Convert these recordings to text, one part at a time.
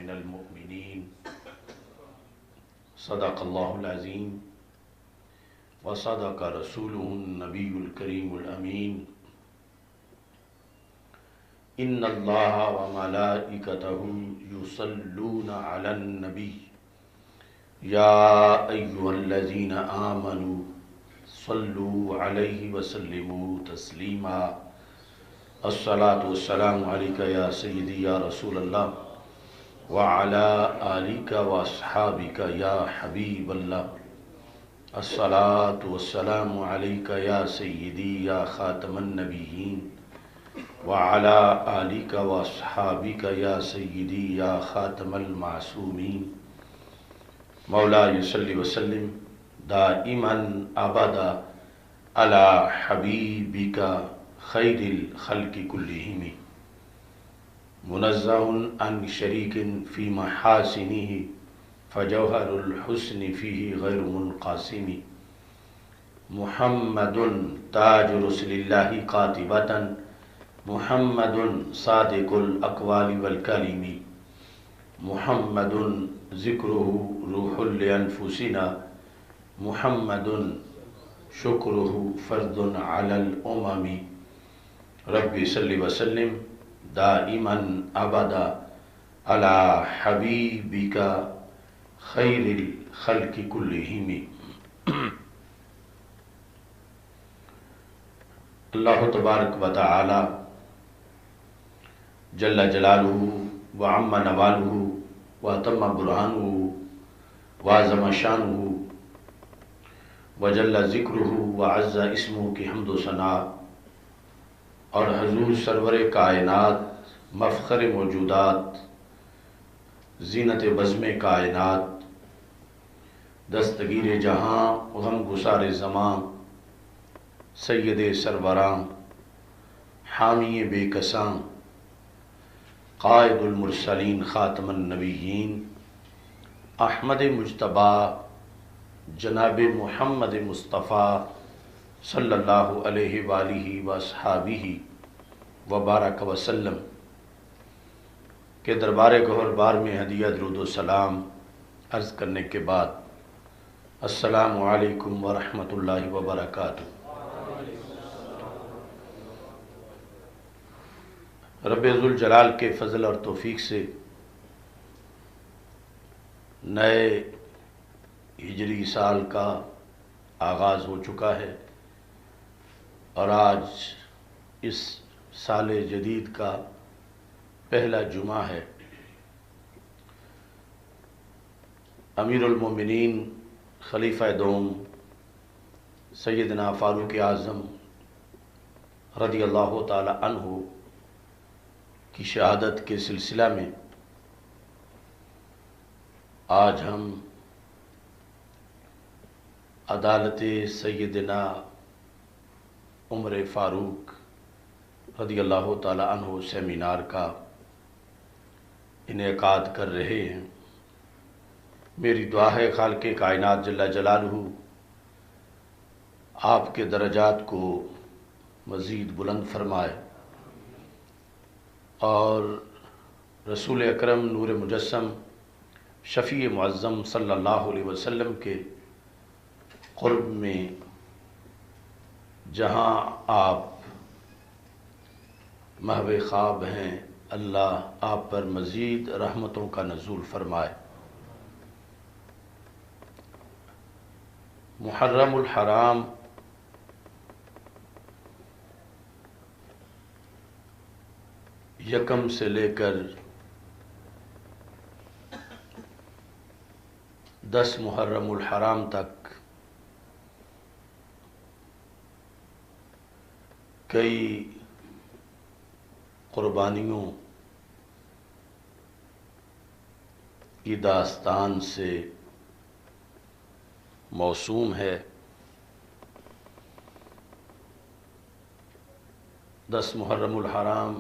من المؤمنین صدق اللہ العظیم وصدق رسولہ النبی الکریم الامین ان اللہ وملائکتہ یصلون علی النبی یا ایہا الذین آمنوا صلوا علیہ وسلموا تسلیما الصلاة والسلام علیکہ یا سیدی یا رسول اللہ وعلی آلک واصحابک یا حبیب اللہ الصلاة والسلام علیکہ یا سیدی یا خاتم النبیین وعلی آلک واصحابک یا سیدی یا خاتم المعصومین مولا صلی وسلم دائما ابدا علی حبیبک خیر الخلق کلہم منزہ عن شریک فی محاسنہ فجوہر الحسن فیہ غیر منقاسم محمد تاج رسل اللہ قاطبۃ محمد صادق الاقوال والکلم محمد ذکرہ روح لانفسنا محمد شکرہ فرد علی الامم رب صلی وسلم دائما ابدا علی حبیبک خیر الخلق کلہم اللہ تبارک و تعالی جل جلالہ وعم نوالہ واتم برہانہ وعظم شانہ وجل ذکرہ وعز اسمہ کی حمد و ثناء اور حضور سرور کائنات مفخر موجودات زینت بزم کائنات دستگیر جہاں غم گسار زمان سید سروراں حامی بے کساں قائد المرسلین خاتم النبیین احمد مجتبی جناب محمد مصطفیٰ صلی اللہ علیہ وآلہ واصحابہ وبارک وسلم کے دربار گوہر بار میں ہدیہ درود و سلام عرض کرنے کے بعد السلام علیکم ورحمۃ اللہ وبرکاتہ۔ رب ذوالجلال کے فضل اور توفیق سے نئے ہجری سال کا آغاز ہو چکا ہے اور آج اس سال جدید کا پہلا جمعہ ہے۔ امیر المومنین خلیفہ دوم سیدنا فاروق اعظم رضی اللہ تعالی عنہ کی شہادت کے سلسلہ میں آج ہم عدالت سیدنا عمر فاروق رضی اللہ تعالی عنہ سیمینار کا انعقاد کر رہے ہیں۔ میری دعا ہے خالق کائنات جل جلالہ آپ کے درجات کو مزید بلند فرمائے اور رسول اکرم نور مجسم شفیع معظم صلی اللہ علیہ وسلم کے قرب میں جہاں آپ محو خواب ہیں اللہ آپ پر مزید رحمتوں کا نزول فرمائے۔ محرم الحرام یکم سے لے کر 10 محرم الحرام تک کئی قربانیوں کی داستان سے موسوم ہے۔ 10 محرم الحرام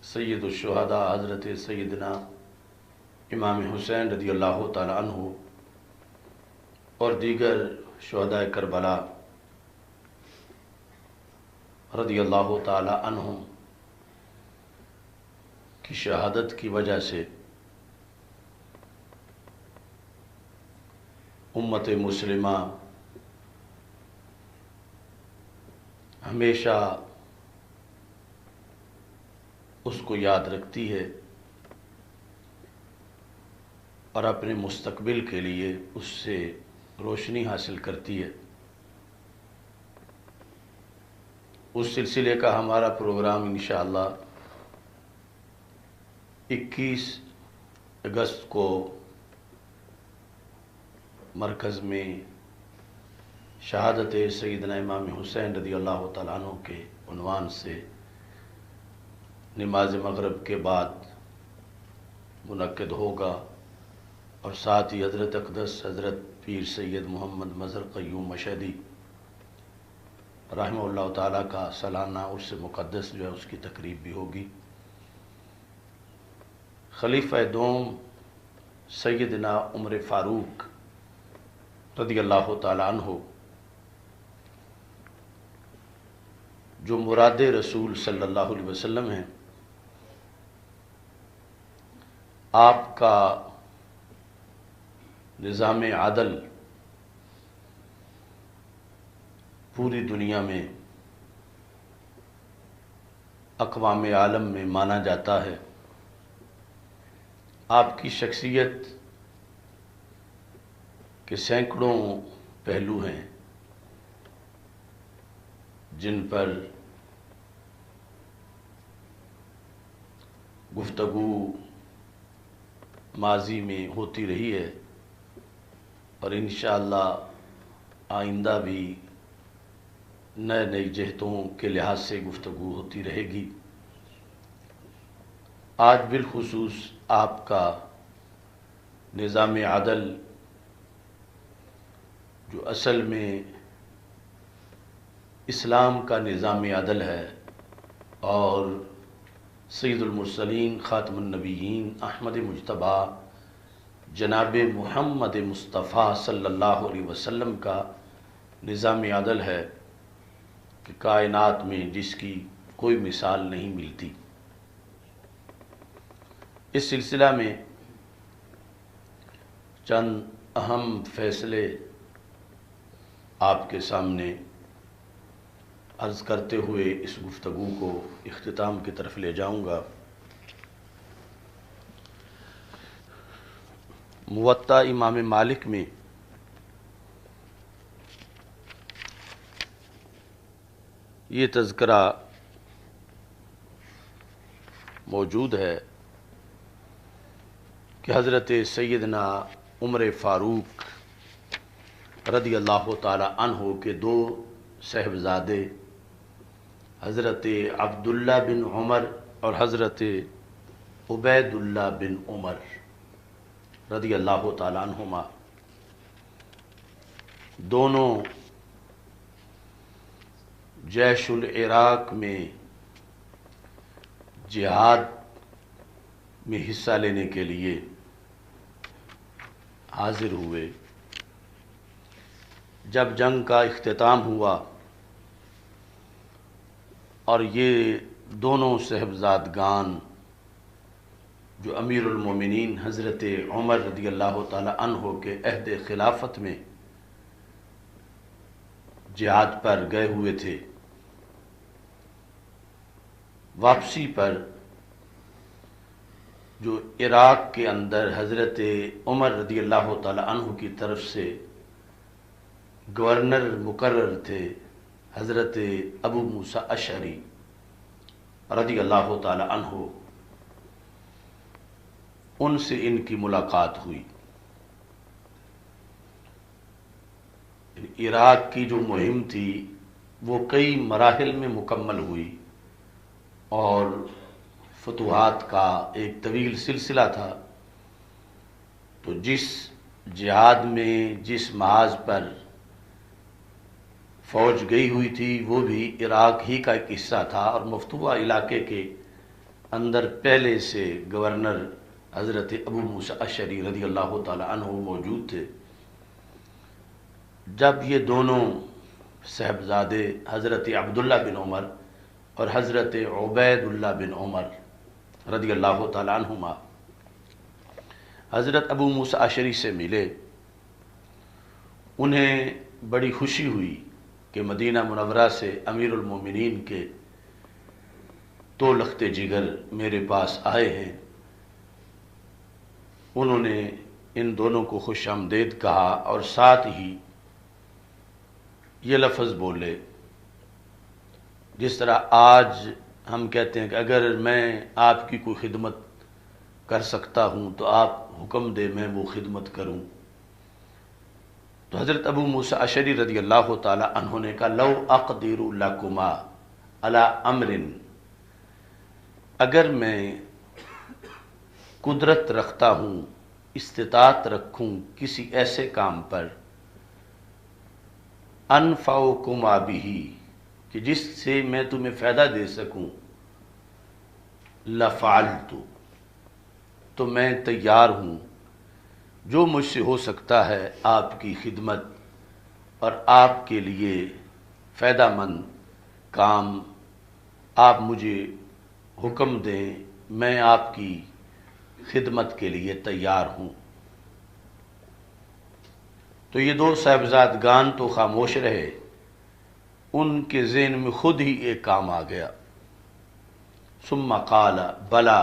سید الشہداء حضرت سیدنا امام حسین رضی اللہ تعالی عنہ اور دیگر شہداء کربلا رضی اللہ تعالی عنہم کی شہادت کی وجہ سے امت مسلمہ ہمیشہ اس کو یاد رکھتی ہے اور اپنے مستقبل کے لیے اس سے روشنی حاصل کرتی ہے۔ اس سلسلے کا ہمارا پروگرام انشاءاللہ 21 اگست کو مرکز میں شہادت سیدنا امام حسین رضی اللہ تعالیٰ عنہ کے عنوان سے نماز مغرب کے بعد منعقد ہوگا، اور ساتھ ہی حضرت اقدس حضرت پیر سید محمد مظہر قیوم مشہدی رحمہ اللہ تعالیٰ کا سالانہ عرس مقدس جو ہے اس کی تقریب بھی ہوگی۔ خلیفہ دوم سیدنا عمر فاروق رضی اللہ تعالیٰ عنہ جو مراد رسول صلی اللہ علیہ وسلم ہیں، آپ کا نظام عدل پوری دنیا میں اقوام عالم میں مانا جاتا ہے۔ آپ کی شخصیت کے سینکڑوں پہلو ہیں جن پر گفتگو ماضی میں ہوتی رہی ہے، اور انشاءاللہ آئندہ بھی نئے نئی جہتوں کے لحاظ سے گفتگو ہوتی رہے گی۔ آج بالخصوص آپ کا نظام عدل جو اصل میں اسلام کا نظام عدل ہے، اور سید المرسلین خاتم النبیین احمد مجتبیٰ جناب محمد مصطفیٰ صلی اللہ علیہ وسلم کا نظام عدل ہے کہ کائنات میں جس کی کوئی مثال نہیں ملتی۔ اس سلسلہ میں چند اہم فیصلے آپ کے سامنے عرض کرتے ہوئے اس گفتگو کو اختتام کی طرف لے جاؤں گا۔ موطا امام مالک میں یہ تذکرہ موجود ہے کہ حضرت سیدنا عمر فاروق رضی اللہ تعالی عنہ کے دو صاحبزادے حضرت عبداللہ بن عمر اور حضرت عبید اللہ بن عمر رضی اللہ تعالی عنہما دونوں جیش العراق میں جہاد میں حصہ لینے کے لیے حاضر ہوئے۔ جب جنگ کا اختتام ہوا اور یہ دونوں صاحبزادگان جو امیر المومنین حضرت عمر رضی اللہ تعالی عنہ کے عہد خلافت میں جہاد پر گئے ہوئے تھے، واپسی پر جو عراق کے اندر حضرت عمر رضی اللہ تعالی عنہ کی طرف سے گورنر مقرر تھے حضرت ابو موسیٰ اشعری رضی اللہ تعالی عنہ، ان سے ان کی ملاقات ہوئی۔ عراق کی جو مہم تھی وہ کئی مراحل میں مکمل ہوئی، اور فتوحات کا ایک طویل سلسلہ تھا۔ تو جس جہاد میں جس محاذ پر فوج گئی ہوئی تھی وہ بھی عراق ہی کا ایک حصہ تھا، اور مفتوحہ علاقے کے اندر پہلے سے گورنر حضرت ابو موسیٰ اشعری رضی اللہ تعالی عنہ موجود تھے۔ جب یہ دونوں صاحبزادے حضرت عبداللہ بن عمر اور حضرت عبید اللہ بن عمر رضی اللہ تعالیٰ عنہما حضرت ابو موسیٰ اشعری سے ملے. انہیں بڑی خوشی ہوئی کہ مدینہ منورہ سے امیر المومنین کے دو لخت جگر میرے پاس آئے ہیں. انہوں نے ان دونوں کو خوش آمدید کہا اور ساتھ ہی یہ لفظ بولے جس طرح آج ہم کہتے ہیں کہ اگر میں آپ کی کوئی خدمت کر سکتا ہوں تو آپ حکم دے میں وہ خدمت کروں. تو حضرت ابو موسیٰ اشعری رضی اللہ تعالی عنہ نے کہا لو اقدر لکما علی امر، اگر میں قدرت رکھتا ہوں، استطاعت رکھوں کسی ایسے کام پر، انفعکما بہ، کہ جس سے میں تمہیں فائدہ دے سکوں، لفعلت، تو میں تیار ہوں جو مجھ سے ہو سکتا ہے آپ کی خدمت اور آپ کے لیے فائدہ مند کام آپ مجھے حکم دیں، میں آپ کی خدمت کے لیے تیار ہوں. تو یہ دو صاحبزادگان تو خاموش رہے، ان کے ذہن میں خود ہی ایک کام آ گیا. ثم قال بلا،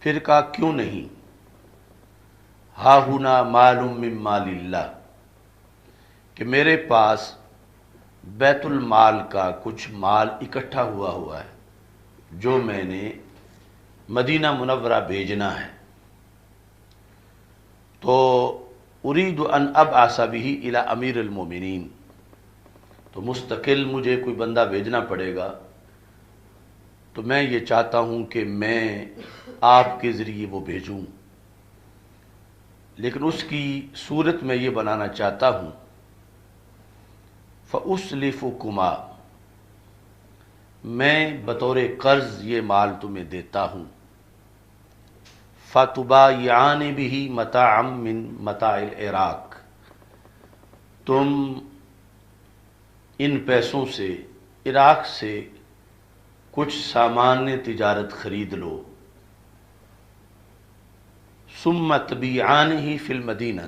پھر کہا کیوں نہیں، ہا ہنا مال من مال اللہ، کہ میرے پاس بیت المال کا کچھ مال اکٹھا ہوا ہے جو میں نے مدینہ منورہ بھیجنا ہے. تو ارید ان ابعث بہ الی امیر المومنین، تو مستقل مجھے کوئی بندہ بھیجنا پڑے گا، تو میں یہ چاہتا ہوں کہ میں آپ کے ذریعے وہ بھیجوں، لیکن اس کی صورت میں یہ بنانا چاہتا ہوں فَأُسْلِفُكُمَا، میں بطور قرض یہ مال تمہیں دیتا ہوں، فَتُبَايِعَانِ بِهِ مَتَاعًا مِّن مَتَاعِ الْعِرَاقِ، تم ان پیسوں سے عراق سے کچھ سامان تجارت خرید لو، ثم تبیعانہ فی المدینہ،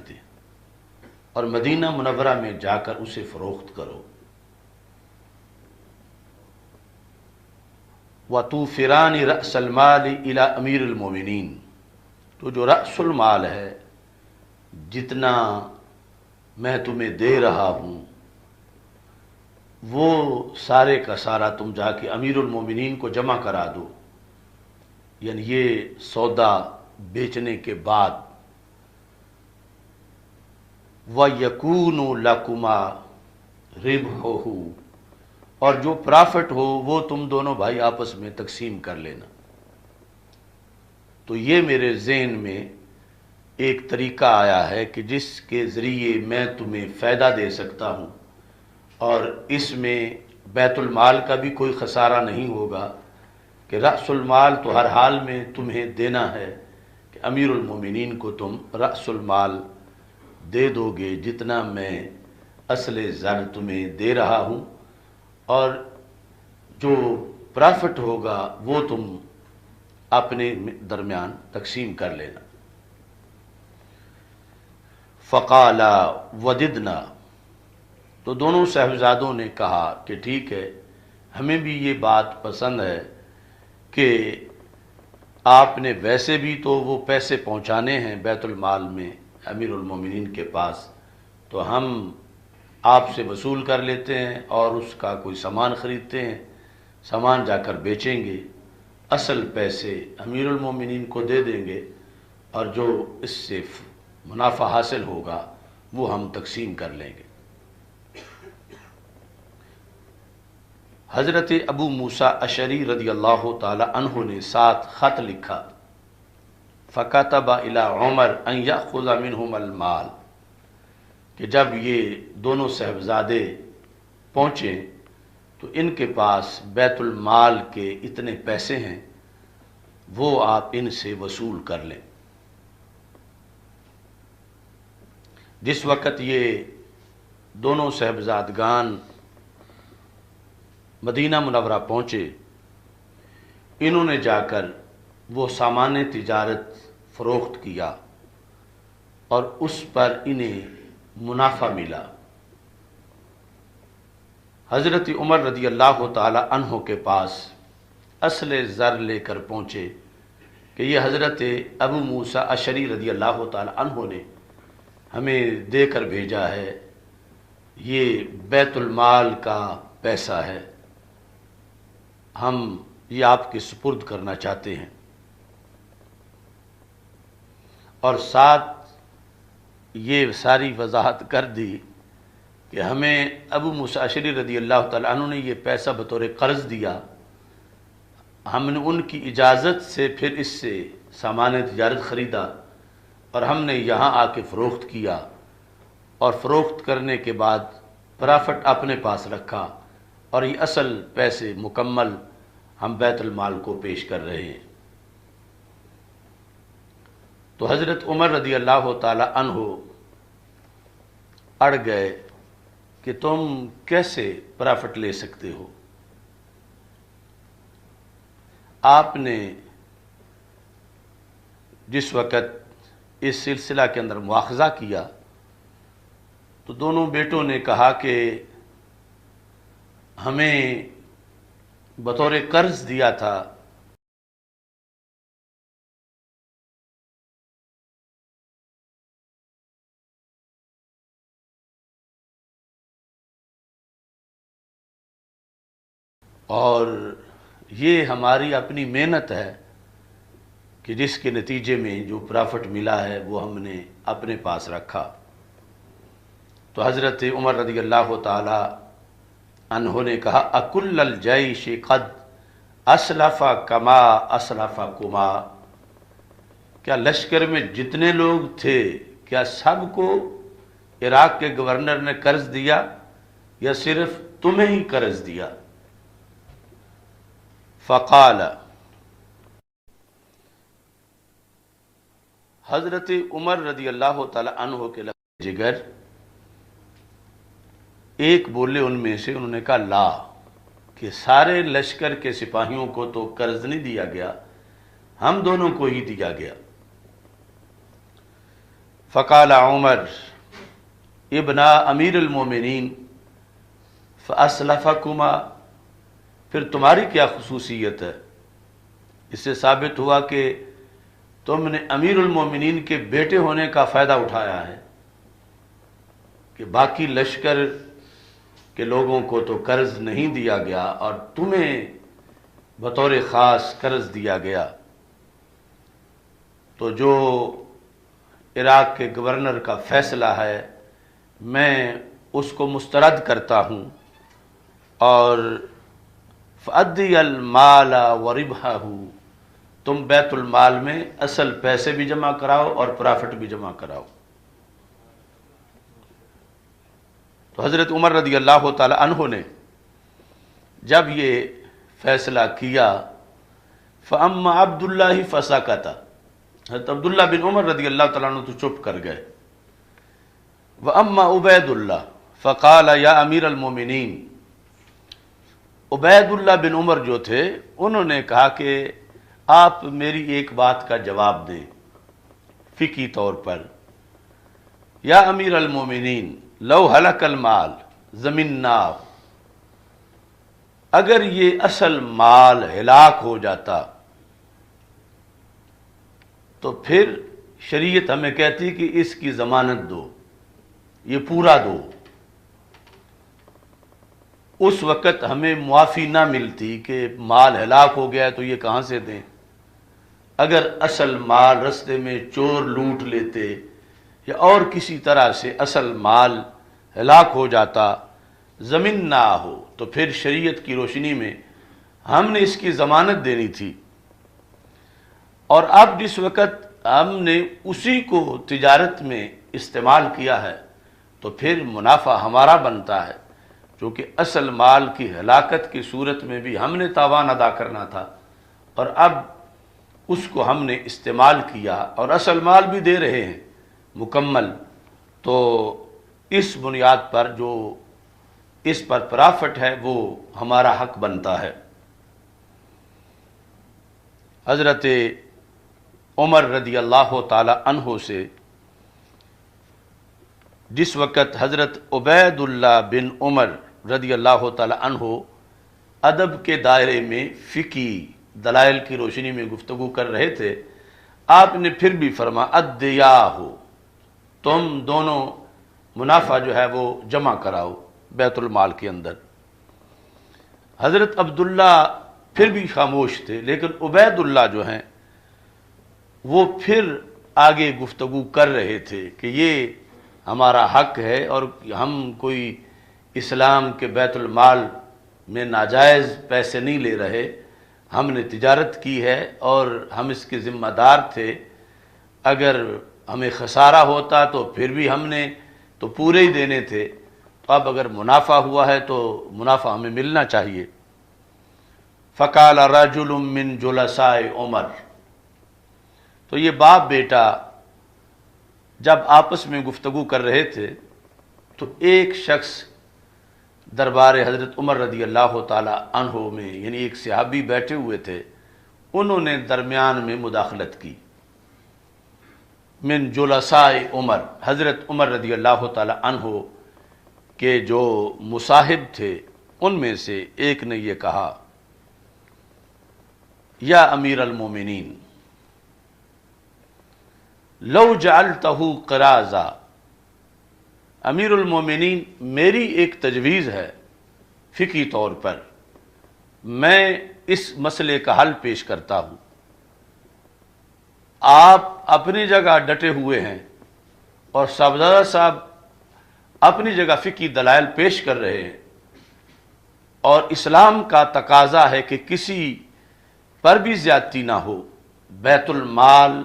اور مدینہ منورہ میں جا کر اسے فروخت کرو، وَتُوفِرَانِ رَأْسَ الْمَالِ إِلَى أَمِيرِ الْمُؤْمِنِينَ، تو جو رأس المال ہے، جتنا میں تمہیں دے رہا ہوں، وہ سارے کا سارا تم جا کے امیر المومنین کو جمع کرا دو، یعنی یہ سودا بیچنے کے بعد. وَيَكُونُ لَكُمَا رِبْحُهُ، اور جو پرافٹ ہو وہ تم دونوں بھائی آپس میں تقسیم کر لینا. تو یہ میرے ذہن میں ایک طریقہ آیا ہے کہ جس کے ذریعے میں تمہیں فائدہ دے سکتا ہوں، اور اس میں بیت المال کا بھی کوئی خسارہ نہیں ہوگا کہ رأس المال تو ہر حال میں تمہیں دینا ہے، کہ امیر المومنین کو تم رأس المال دے دو گے جتنا میں اصل زر تمہیں دے رہا ہوں، اور جو پرافٹ ہوگا وہ تم اپنے درمیان تقسیم کر لینا. فقالا وددنا، تو دونوں صاحبزادوں نے کہا کہ ٹھیک ہے، ہمیں بھی یہ بات پسند ہے کہ آپ نے ویسے بھی تو وہ پیسے پہنچانے ہیں بیت المال میں امیر المومنین کے پاس، تو ہم آپ سے وصول کر لیتے ہیں اور اس کا کوئی سامان خریدتے ہیں، سامان جا کر بیچیں گے، اصل پیسے امیر المومنین کو دے دیں گے، اور جو اس سے منافع حاصل ہوگا وہ ہم تقسیم کر لیں گے. حضرت ابو موسیٰ اشعری رضی اللہ تعالی عنہ نے ساتھ خط لکھا، فَكَتَبَ إِلَىٰ عُمَرَ أَن يَأْخُذَ مِنْهُمَ الْمَالَ، کہ جب یہ دونوں صاحبزادے پہنچے تو ان کے پاس بیت المال کے اتنے پیسے ہیں، وہ آپ ان سے وصول کر لیں. جس وقت یہ دونوں صاحبزادگان مدینہ منورہ پہنچے، انہوں نے جا کر وہ سامان تجارت فروخت کیا اور اس پر انہیں منافع ملا۔ حضرت عمر رضی اللہ تعالی عنہ کے پاس اصل زر لے کر پہنچے کہ یہ حضرت ابو موسیٰ اشعری رضی اللہ تعالی عنہ نے ہمیں دے کر بھیجا ہے، یہ بیت المال کا پیسہ ہے، ہم یہ آپ کے سپرد کرنا چاہتے ہیں۔ اور ساتھ یہ ساری وضاحت کر دی کہ ہمیں ابو موسیٰ اشعری رضی اللہ تعالیٰ عنہ نے یہ پیسہ بطور قرض دیا، ہم نے ان کی اجازت سے پھر اس سے سامان تجارت خریدا اور ہم نے یہاں آ کے فروخت کیا، اور فروخت کرنے کے بعد پرافٹ اپنے پاس رکھا، اور یہ اصل پیسے مکمل ہم بیت المال کو پیش کر رہے ہیں۔ تو حضرت عمر رضی اللہ تعالی عنہ اڑ گئے کہ تم کیسے پرافٹ لے سکتے ہو؟ آپ نے جس وقت اس سلسلہ کے اندر مواخذہ کیا تو دونوں بیٹوں نے کہا کہ ہمیں بطور قرض دیا تھا، اور یہ ہماری اپنی محنت ہے کہ جس کے نتیجے میں جو پرافٹ ملا ہے وہ ہم نے اپنے پاس رکھا۔ تو حضرت عمر رضی اللہ تعالی عنہ نے کہا اکل الجیش قد اسلف کما اسلفکما، کیا لشکر میں جتنے لوگ تھے کیا سب کو عراق کے گورنر نے قرض دیا یا صرف تمہیں ہی قرض دیا؟ فقال، حضرت عمر رضی اللہ تعالی عنہ کے لفظ جگر ایک بولے ان میں سے، انہوں نے کہا لا، کہ سارے لشکر کے سپاہیوں کو تو قرض نہیں دیا گیا، ہم دونوں کو ہی دیا گیا۔ فقال عمر ابن امیر المومنین فاسلفکما، پھر تمہاری کیا خصوصیت ہے؟ اس سے ثابت ہوا کہ تم نے امیر المومنین کے بیٹے ہونے کا فائدہ اٹھایا ہے کہ باقی لشکر کے لوگوں کو تو قرض نہیں دیا گیا اور تمہیں بطور خاص قرض دیا گیا۔ تو جو عراق کے گورنر کا فیصلہ ہے میں اس کو مسترد کرتا ہوں، اور فَأَدِّيَ الْمَالَ وَرِبْحَهُ، تم بیت المال میں اصل پیسے بھی جمع کراؤ اور پرافٹ بھی جمع کراؤ۔ تو حضرت عمر رضی اللہ تعالی عنہ نے جب یہ فیصلہ کیا فَأَمَّا عَبْدُ اللَّهِ فَسَكَتَ، حضرت عبداللہ بن عمر رضی اللہ تعالیٰ عنہ تو چپ کر گئے۔ وَأَمَّا عُبَيْدُ اللَّهِ فَقَالَ يَا أَمِيرَ الْمُؤْمِنِينَ، عبید اللہ بن عمر جو تھے انہوں نے کہا کہ آپ میری ایک بات کا جواب دیں فقہی طور پر۔ یا امیر المومنین لو ہلک المال ضمناہ، اگر یہ اصل مال ہلاک ہو جاتا تو پھر شریعت ہمیں کہتی کہ اس کی ضمانت دو، یہ پورا دو، اس وقت ہمیں معافی نہ ملتی کہ مال ہلاک ہو گیا تو یہ کہاں سے دیں۔ اگر اصل مال رستے میں چور لوٹ لیتے یا اور کسی طرح سے اصل مال ہلاک ہو جاتا، زمین نہ ہو، تو پھر شریعت کی روشنی میں ہم نے اس کی ضمانت دینی تھی، اور اب جس وقت ہم نے اسی کو تجارت میں استعمال کیا ہے تو پھر منافع ہمارا بنتا ہے، کیونکہ اصل مال کی ہلاکت کی صورت میں بھی ہم نے تاوان ادا کرنا تھا، اور اب اس کو ہم نے استعمال کیا اور اصل مال بھی دے رہے ہیں مکمل، تو اس بنیاد پر جو اس پر پرافٹ ہے وہ ہمارا حق بنتا ہے۔ حضرت عمر رضی اللہ تعالی عنہ سے جس وقت حضرت عبید اللہ بن عمر رضی اللہ تعالی عنہ ادب کے دائرے میں فقہی دلائل کی روشنی میں گفتگو کر رہے تھے، آپ نے پھر بھی فرمایا ادیاہ، تم دونوں منافع جو ہے وہ جمع کراؤ بیت المال کے اندر۔ حضرت عبداللہ پھر بھی خاموش تھے، لیکن عبید اللہ جو ہیں وہ پھر آگے گفتگو کر رہے تھے کہ یہ ہمارا حق ہے اور ہم کوئی اسلام کے بیت المال میں ناجائز پیسے نہیں لے رہے، ہم نے تجارت کی ہے اور ہم اس کے ذمہ دار تھے، اگر ہمیں خسارہ ہوتا تو پھر بھی ہم نے تو پورے ہی دینے تھے، تو اب اگر منافع ہوا ہے تو منافع ہمیں ملنا چاہیے۔ فقال رجل من جلساء عمر، تو یہ باپ بیٹا جب آپس میں گفتگو کر رہے تھے تو ایک شخص دربار حضرت عمر رضی اللہ تعالی عنہ میں، یعنی ایک صحابی بیٹھے ہوئے تھے، انہوں نے درمیان میں مداخلت کی۔ من جلساء عمر، حضرت عمر رضی اللہ تعالی عنہ کے جو مصاحب تھے ان میں سے ایک نے یہ کہا، یا امیر المومنین لو جعلتہ قرازا، امیر المومنین میری ایک تجویز ہے فقہی طور پر، میں اس مسئلے کا حل پیش کرتا ہوں۔ آپ اپنی جگہ ڈٹے ہوئے ہیں اور صاحبزادہ صاحب اپنی جگہ فقہی دلائل پیش کر رہے ہیں، اور اسلام کا تقاضا ہے کہ کسی پر بھی زیادتی نہ ہو، بیت المال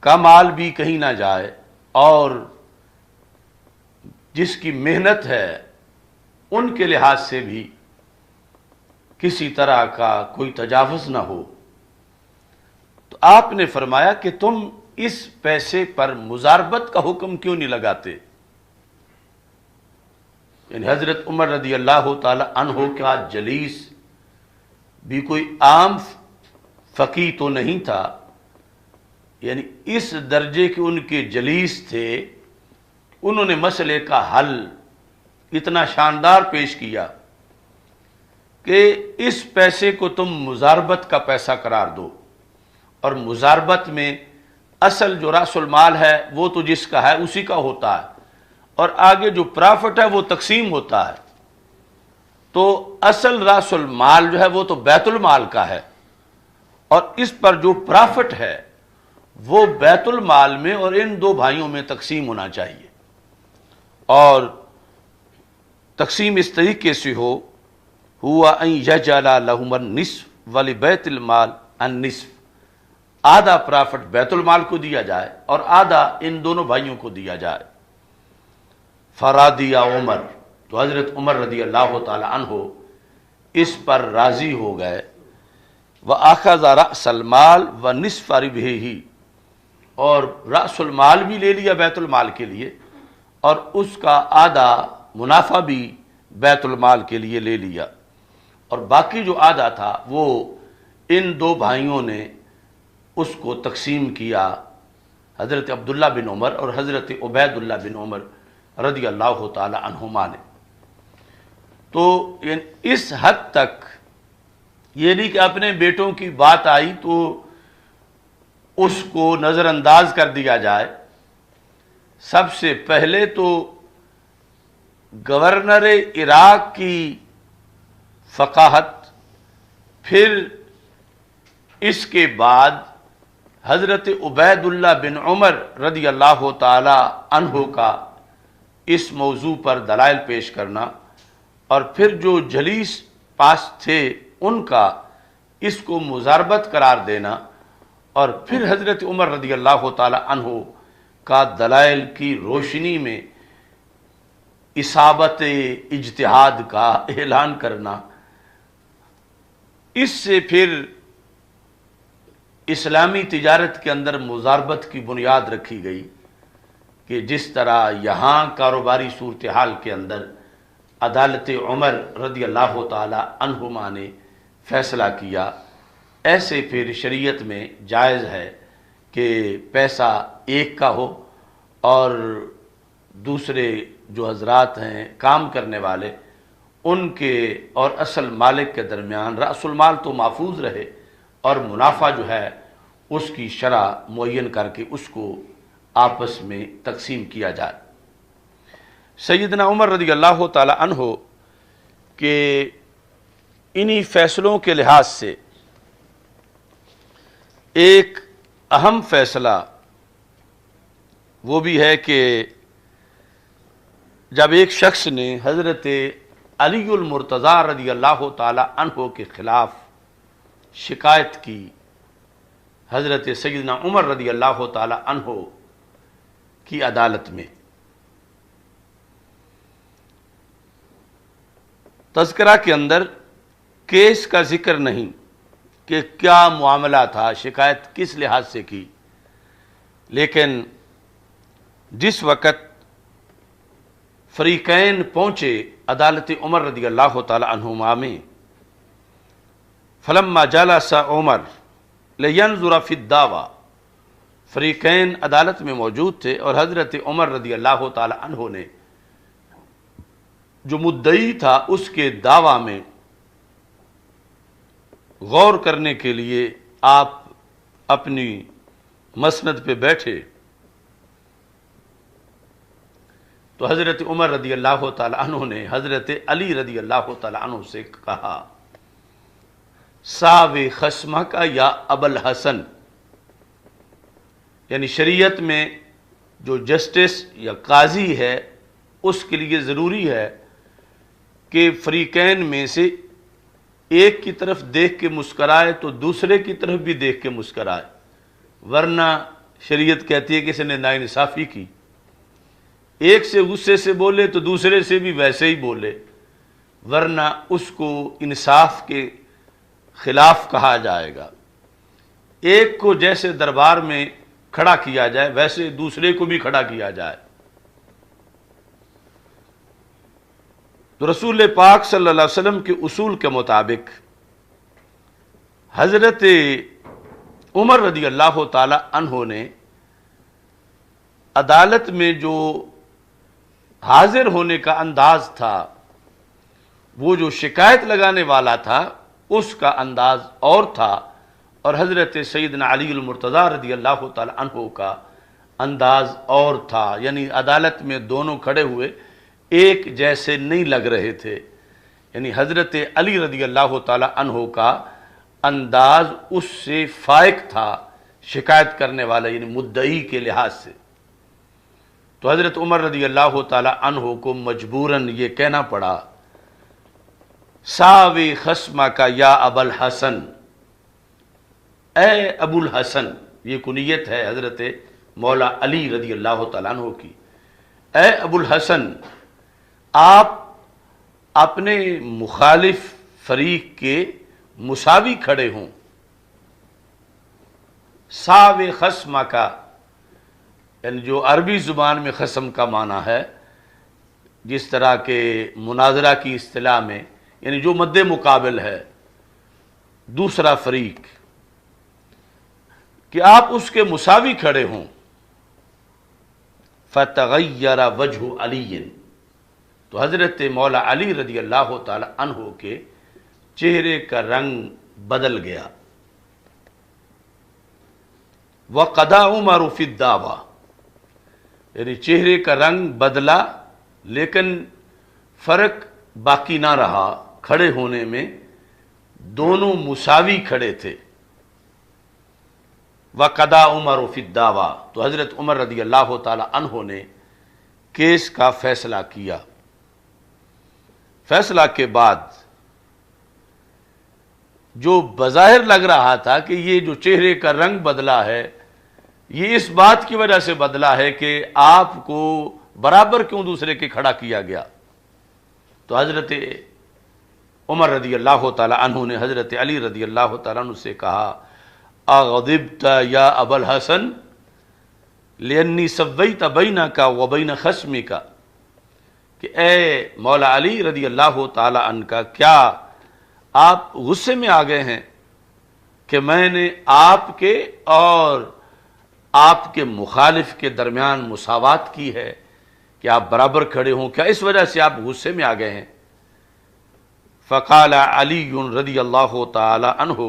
کا مال بھی کہیں نہ جائے، اور جس کی محنت ہے ان کے لحاظ سے بھی کسی طرح کا کوئی تجاوز نہ ہو۔ تو آپ نے فرمایا کہ تم اس پیسے پر مزاربت کا حکم کیوں نہیں لگاتے؟ یعنی حضرت عمر رضی اللہ تعالی عنہ کا جلیس بھی کوئی عام فقیہ تو نہیں تھا، یعنی اس درجے کے ان کے جلیس تھے، انہوں نے مسئلے کا حل اتنا شاندار پیش کیا کہ اس پیسے کو تم مزاربت کا پیسہ قرار دو، اور مزاربت میں اصل جو راس المال ہے وہ تو جس کا ہے اسی کا ہوتا ہے، اور آگے جو پرافٹ ہے وہ تقسیم ہوتا ہے، تو اصل راس المال جو ہے وہ تو بیت المال کا ہے، اور اس پر جو پرافٹ ہے وہ بیت المال میں اور ان دو بھائیوں میں تقسیم ہونا چاہیے، اور تقسیم اس طریقے سے ہوا ان یجعل لہم النصف ولبیت المال النصف، آدھا پرافٹ بیت المال کو دیا جائے اور آدھا ان دونوں بھائیوں کو دیا جائے۔ فرادی عمر، تو حضرت عمر رضی اللہ تعالی عنہ اس پر راضی ہو گئے، وَأَخَذَ رَأْسَ الْمَالِ وَنِصْفَ رِبْحِهِ، اور رأس المال بھی لے لیا بیت المال کے لیے، اور اس کا آدھا منافع بھی بیت المال کے لیے لے لیا، اور باقی جو آدھا تھا وہ ان دو بھائیوں نے اس کو تقسیم کیا، حضرت عبداللہ بن عمر اور حضرت عبید اللہ بن عمر رضی اللہ تعالی عنہما نے۔ تو اس حد تک یہ نہیں کہ اپنے بیٹوں کی بات آئی تو اس کو نظر انداز کر دیا جائے، سب سے پہلے تو گورنر عراق کی فقاہت، پھر اس کے بعد حضرت عبید اللہ بن عمر رضی اللہ تعالی عنہ کا اس موضوع پر دلائل پیش کرنا، اور پھر جو جلیس پاس تھے ان کا اس کو مزاربت قرار دینا، اور پھر حضرت عمر رضی اللہ تعالی عنہ کا دلائل کی روشنی میں اصابت اجتہاد کا اعلان کرنا، اس سے پھر اسلامی تجارت کے اندر مزاربت کی بنیاد رکھی گئی کہ جس طرح یہاں کاروباری صورتحال کے اندر عدالت عمر رضی اللہ تعالی عنہما نے فیصلہ کیا ایسے پھر شریعت میں جائز ہے کہ پیسہ ایک کا ہو اور دوسرے جو حضرات ہیں کام کرنے والے ان کے اور اصل مالک کے درمیان رأس المال تو محفوظ رہے اور منافع جو ہے اس کی شرح معین کر کے اس کو آپس میں تقسیم کیا جائے۔ سیدنا عمر رضی اللہ تعالی عنہ کہ انہی فیصلوں کے لحاظ سے ایک اہم فیصلہ وہ بھی ہے کہ جب ایک شخص نے حضرت علی المرتضی رضی اللہ تعالی عنہ کے خلاف شکایت کی حضرت سیدنا عمر رضی اللہ تعالی عنہ کی عدالت میں، تذکرہ کے اندر کیس کا ذکر نہیں کہ کیا معاملہ تھا، شکایت کس لحاظ سے کی، لیکن جس وقت فریقین پہنچے عدالت عمر رضی اللہ تعالی عنہما میں، فلما جلس عمر لینظر فی الدعوی، فریقین عدالت میں موجود تھے اور حضرت عمر رضی اللہ تعالی عنہ نے جو مدعی تھا اس کے دعویٰ میں غور کرنے کے لیے آپ اپنی مسند پہ بیٹھے تو حضرت عمر رضی اللہ تعالی عنہ نے حضرت علی رضی اللہ تعالی عنہ سے کہا ساوِ خصمک یا ابا الحسن، یعنی شریعت میں جو جسٹس یا قاضی ہے اس کے لیے ضروری ہے کہ فریقین میں سے ایک کی طرف دیکھ کے مسکرائے تو دوسرے کی طرف بھی دیکھ کے مسکرائے، ورنہ شریعت کہتی ہے کہ اس نے ناانصافی کی، ایک سے غصے سے بولے تو دوسرے سے بھی ویسے ہی بولے، ورنہ اس کو انصاف کے خلاف کہا جائے گا۔ ایک کو جیسے دربار میں کھڑا کیا جائے ویسے دوسرے کو بھی کھڑا کیا جائے۔ تو رسول پاک صلی اللہ علیہ وسلم کے اصول کے مطابق حضرت عمر رضی اللہ تعالی عنہ نے عدالت میں جو حاضر ہونے کا انداز تھا، وہ جو شکایت لگانے والا تھا اس کا انداز اور تھا، اور حضرت سیدنا علی المرتضی رضی اللہ تعالی عنہ کا انداز اور تھا، یعنی عدالت میں دونوں کھڑے ہوئے ایک جیسے نہیں لگ رہے تھے، یعنی حضرت علی رضی اللہ تعالی عنہ کا انداز اس سے فائق تھا شکایت کرنے والا یعنی مدعی کے لحاظ سے۔ تو حضرت عمر رضی اللہ تعالی عنہ کو مجبوراً یہ کہنا پڑا ساوِ خصمک یا ابا الحسن، اے ابو الحسن، یہ کنیت ہے حضرت مولا علی رضی اللہ تعالیٰ عنہ کی، اے ابو الحسن آپ اپنے مخالف فریق کے مساوی کھڑے ہوں۔ ساوِ خصمک یعنی جو عربی زبان میں خصم کا معنی ہے، جس طرح کے مناظرہ کی اصطلاح میں یعنی جو مد مقابل ہے دوسرا فریق، کہ آپ اس کے مساوی کھڑے ہوں۔ فَتَغَيَّرَ وَجْهُ عَلِيٍّ، تو حضرت مولا علی رضی اللہ تعالی عنہ کے چہرے کا رنگ بدل گیا۔ وَقَضَى عُمَرُ فِي الدَّعْوَى، یعنی چہرے کا رنگ بدلا لیکن فرق باقی نہ رہا، کھڑے ہونے میں دونوں مساوی کھڑے تھے۔ وَقَضَى عُمَرُ فِي الدَّعْوَى، تو حضرت عمر رضی اللہ تعالی عنہ نے کیس کا فیصلہ کیا۔ فیصلہ کے بعد جو بظاہر لگ رہا تھا کہ یہ جو چہرے کا رنگ بدلا ہے یہ اس بات کی وجہ سے بدلا ہے کہ آپ کو برابر کیوں دوسرے کے کھڑا کیا گیا، تو حضرت عمر رضی اللہ تعالی عنہ نے حضرت علی رضی اللہ تعالیٰ عنہ سے کہا اغضبت یا ابا الحسن لانی سویت بینک و بین خصمک، کہ اے مولا علی رضی اللہ تعالی عنہ کا کیا آپ غصے میں آ گئے ہیں کہ میں نے آپ کے اور آپ کے مخالف کے درمیان مساوات کی ہے کہ آپ برابر کھڑے ہوں، کیا اس وجہ سے آپ غصے میں آ گئے ہیں؟ فقال علی رضی اللہ تعالی عنہ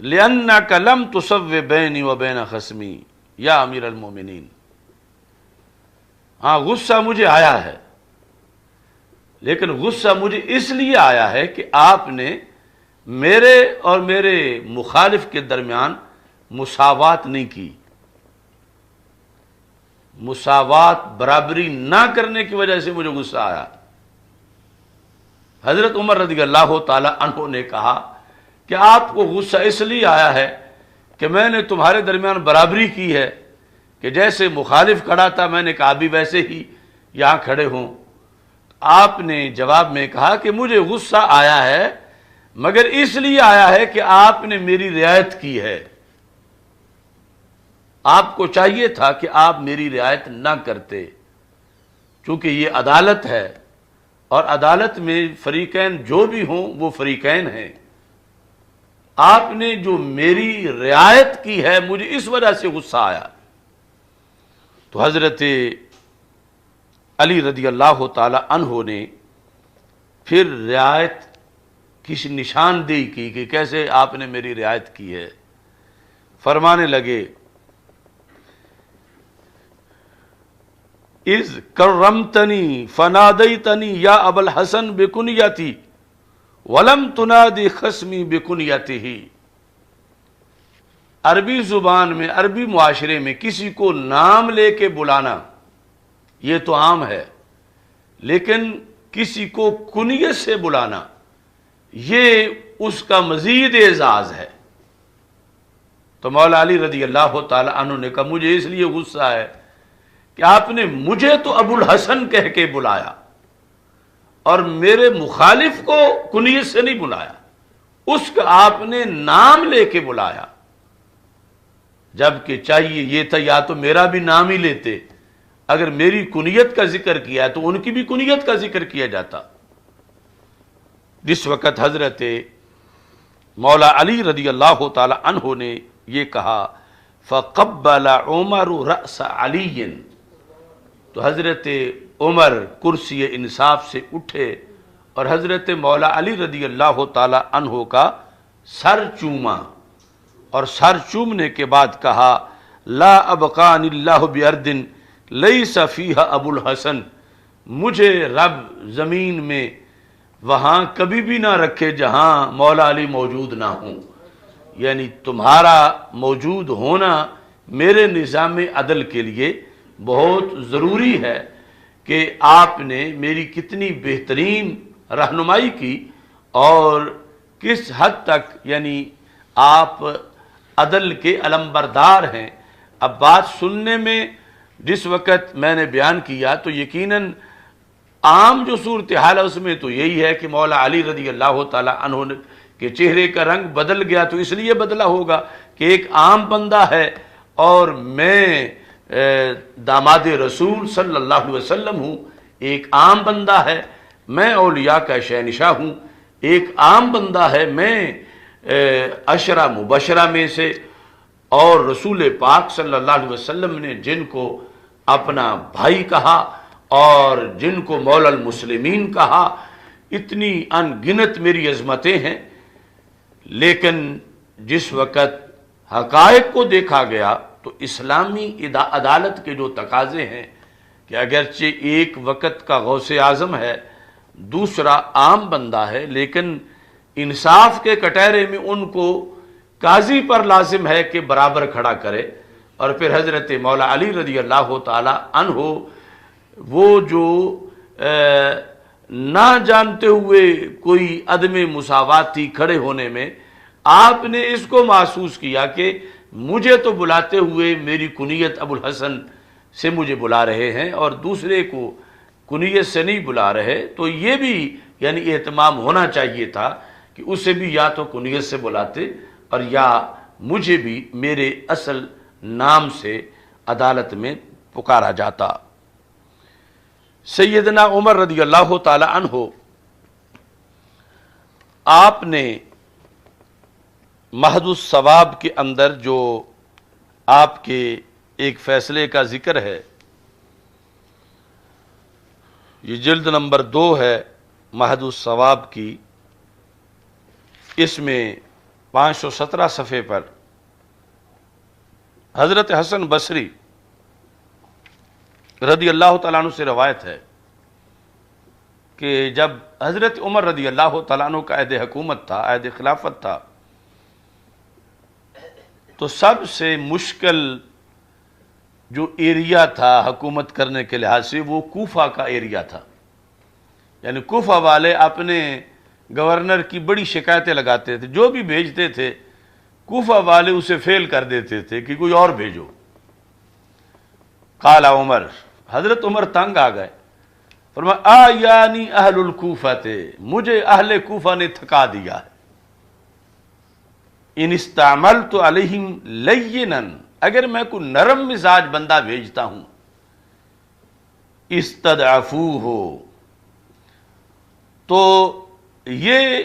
لأنك لم تسو بینی و بین خصمی یا امیر المومنین، ہاں غصہ مجھے آیا ہے، لیکن غصہ مجھے اس لیے آیا ہے کہ آپ نے میرے اور میرے مخالف کے درمیان مساوات نہیں کی، مساوات برابری نہ کرنے کی وجہ سے مجھے غصہ آیا۔ حضرت عمر رضی اللہ تعالی عنہ نے کہا کہ آپ کو غصہ اس لیے آیا ہے کہ میں نے تمہارے درمیان برابری کی ہے، کہ جیسے مخالف کھڑا تھا میں نے کہا بھی ویسے ہی یہاں کھڑے ہوں۔ آپ نے جواب میں کہا کہ مجھے غصہ آیا ہے مگر اس لیے آیا ہے کہ آپ نے میری رعایت کی ہے، آپ کو چاہیے تھا کہ آپ میری رعایت نہ کرتے، چونکہ یہ عدالت ہے اور عدالت میں فریقین جو بھی ہوں وہ فریقین ہیں، آپ نے جو میری رعایت کی ہے مجھے اس وجہ سے غصہ آیا۔ تو حضرت علی رضی اللہ تعالی عنہ نے پھر رعایت کی نشاندہی کی کہ کیسے آپ نے میری رعایت کی ہے۔ فرمانے لگے اذ کرمتنی فنادیتنی یا ابا الحسن بکنیتی ولم تنادی خصمی بکنیتہ۔ عربی زبان میں، عربی معاشرے میں کسی کو نام لے کے بلانا یہ تو عام ہے، لیکن کسی کو کنیت سے بلانا یہ اس کا مزید اعزاز ہے۔ تو مولا علی رضی اللہ تعالی عنہ نے کہا مجھے اس لیے غصہ ہے کہ آپ نے مجھے تو ابو الحسن کہہ کے بلایا اور میرے مخالف کو کنیت سے نہیں بلایا، اس کا آپ نے نام لے کے بلایا، جبکہ چاہیے یہ تھا یا تو میرا بھی نام ہی لیتے، اگر میری کنیت کا ذکر کیا ہے تو ان کی بھی کنیت کا ذکر کیا جاتا۔ جس وقت حضرت مولا علی رضی اللہ تعالی عنہ نے یہ کہا فقبل عمر رأس علی، تو حضرت عمر کرسی انصاف سے اٹھے اور حضرت مولا علی رضی اللہ تعالی عنہ کا سر چوما، اور سر چومنے کے بعد کہا لا ابقان اللہ بارض لیس فیہا ابو الحسن، مجھے رب زمین میں وہاں کبھی بھی نہ رکھے جہاں مولا علی موجود نہ ہوں، یعنی تمہارا موجود ہونا میرے نظام عدل کے لیے بہت ضروری ہے کہ آپ نے میری کتنی بہترین رہنمائی کی اور کس حد تک یعنی آپ عدل کے علمبردار ہیں۔ اب بات سننے میں جس وقت میں نے بیان کیا تو یقیناً عام جو صورتحال ہے اس میں تو یہی ہے کہ مولا علی رضی اللہ تعالی عنہ کے چہرے کا رنگ بدل گیا، تو اس لیے بدلا ہوگا کہ ایک عام بندہ ہے اور میں داماد رسول صلی اللہ علیہ وسلم ہوں، ایک عام بندہ ہے، میں اولیاء کا شہنشاہ ہوں، ایک عام بندہ ہے، میں عشرہ مبشرہ میں سے، اور رسول پاک صلی اللہ علیہ وسلم نے جن کو اپنا بھائی کہا اور جن کو مولا المسلمین کہا، اتنی ان گنت میری عظمتیں ہیں، لیکن جس وقت حقائق کو دیکھا گیا تو اسلامی عدالت کے جو تقاضے ہیں کہ اگرچہ ایک وقت کا غوث اعظم ہے، دوسرا عام بندہ ہے، لیکن انصاف کے کٹہرے میں ان کو قاضی پر لازم ہے کہ برابر کھڑا کرے، اور پھر حضرت مولا علی رضی اللہ تعالی عنہ وہ جو نہ جانتے ہوئے کوئی عدم مساوات تھی کھڑے ہونے میں، آپ نے اس کو محسوس کیا کہ مجھے تو بلاتے ہوئے میری کنیت ابو الحسن سے مجھے بلا رہے ہیں اور دوسرے کو کنیت سے نہیں بلا رہے، تو یہ بھی یعنی اہتمام ہونا چاہیے تھا کہ اسے بھی یا تو کنیت سے بلاتے اور یا مجھے بھی میرے اصل نام سے عدالت میں پکارا جاتا۔ سیدنا عمر رضی اللہ تعالی عنہ آپ نے محض الثواب کے اندر جو آپ کے ایک فیصلے کا ذکر ہے، یہ جلد نمبر 2 ہے محض الثواب کی، اس میں 517 صفحے پر حضرت حسن بصری رضی اللہ تعالیٰ عنہ سے روایت ہے کہ جب حضرت عمر رضی اللہ تعالیٰ عنہ کا عہد حکومت تھا، عہد خلافت تھا، تو سب سے مشکل جو ایریا تھا حکومت کرنے کے لحاظ سے وہ کوفہ کا ایریا تھا. یعنی کوفہ والے اپنے گورنر کی بڑی شکایتیں لگاتے تھے، جو بھی بھیجتے تھے کوفہ والے اسے فیل کر دیتے تھے کہ کوئی اور بھیجو. قال عمر، حضرت عمر تنگ آ گئے، فرمایا آیانی اہل الکوفہ تھے، مجھے اہل کوفہ نے تھکا دیا ہے. ان استعملت علیہم لینا، اگر میں کوئی نرم مزاج بندہ بھیجتا ہوں، استضعفوہ، تو یہ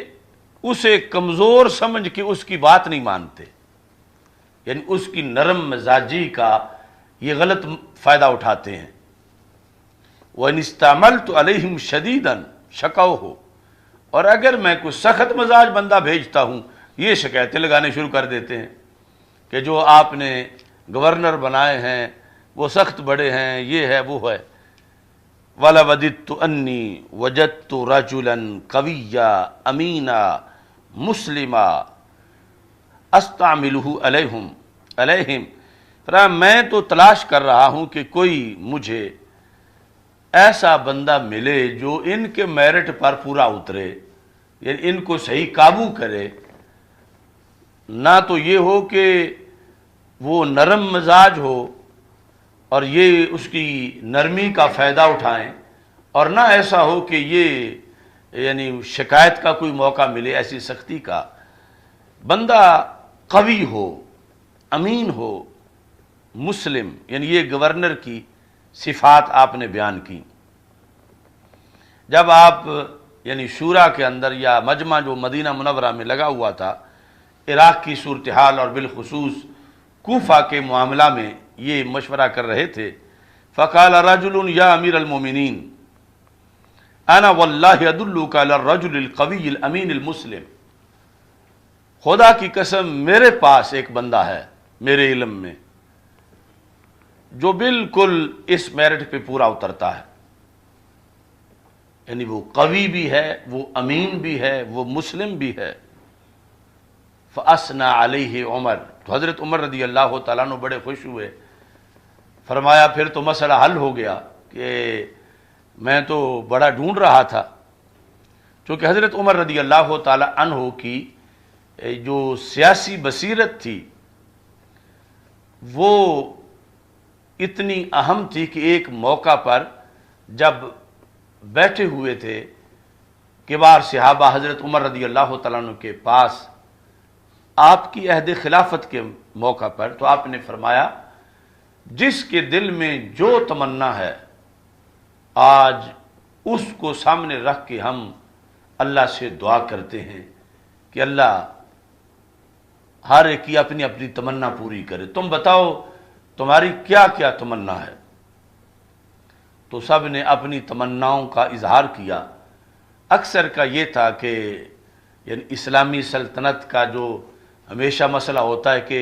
اسے کمزور سمجھ کے اس کی بات نہیں مانتے. یعنی اس کی نرم مزاجی کا یہ غلط فائدہ اٹھاتے ہیں. وَإِنِ اسْتَعْمَلْتُ عَلَيْهِمْ شَدِيدًا شَكَوْهُ، اور اگر میں کوئی سخت مزاج بندہ بھیجتا ہوں، یہ شکایتیں لگانے شروع کر دیتے ہیں کہ جو آپ نے گورنر بنائے ہیں وہ سخت بڑے ہیں، یہ ہے وہ ہے. وَلَوَدِدْتُ أَنِّي وَجَدْتُ رَجُلًا قَوِيًّا أَمِينًا مُسْلِمًا أَسْتَعْمِلُهُ عَلَيْهِمْ، میں تو تلاش کر رہا ہوں کہ کوئی مجھے ایسا بندہ ملے جو ان کے میرٹ پر پورا اترے، یعنی ان کو صحیح قابو کرے. نہ تو یہ ہو کہ وہ نرم مزاج ہو اور یہ اس کی نرمی کا فائدہ اٹھائیں، اور نہ ایسا ہو کہ یہ یعنی شکایت کا کوئی موقع ملے، ایسی سختی کا. بندہ قوی ہو، امین ہو، مسلم، یعنی یہ گورنر کی صفات آپ نے بیان کی. جب آپ یعنی شورا کے اندر یا مجمع جو مدینہ منورہ میں لگا ہوا تھا، عراق کی صورتحال اور بالخصوص کوفہ کے معاملہ میں یہ مشورہ کر رہے تھے، فقال رجل یا امیر المومنین انا واللہ ادلک علی الرجل القوی الامین المسلم، خدا کی قسم میرے پاس ایک بندہ ہے میرے علم میں جو بالکل اس میرٹ پہ پورا اترتا ہے. یعنی وہ قوی بھی ہے، وہ امین بھی ہے، وہ مسلم بھی ہے. فَأَثْنَى عَلَيْهِ عمر، تو حضرت عمر رضی اللہ تعالیٰ عنہ بڑے خوش ہوئے. فرمایا پھر تو مسئلہ حل ہو گیا کہ میں تو بڑا ڈھونڈ رہا تھا. چونکہ حضرت عمر رضی اللہ تعالیٰ عنہ کی جو سیاسی بصیرت تھی وہ اتنی اہم تھی کہ ایک موقع پر جب بیٹھے ہوئے تھے کبار صحابہ حضرت عمر رضی اللہ تعالیٰ عنہ کے پاس آپ کی عہد خلافت کے موقع پر، تو آپ نے فرمایا جس کے دل میں جو تمنا ہے آج اس کو سامنے رکھ کے ہم اللہ سے دعا کرتے ہیں کہ اللہ ہر ایک کی اپنی اپنی تمنا پوری کرے. تم بتاؤ تمہاری کیا کیا تمنا ہے؟ تو سب نے اپنی تمناؤں کا اظہار کیا. اکثر کا یہ تھا کہ یعنی اسلامی سلطنت کا جو ہمیشہ مسئلہ ہوتا ہے کہ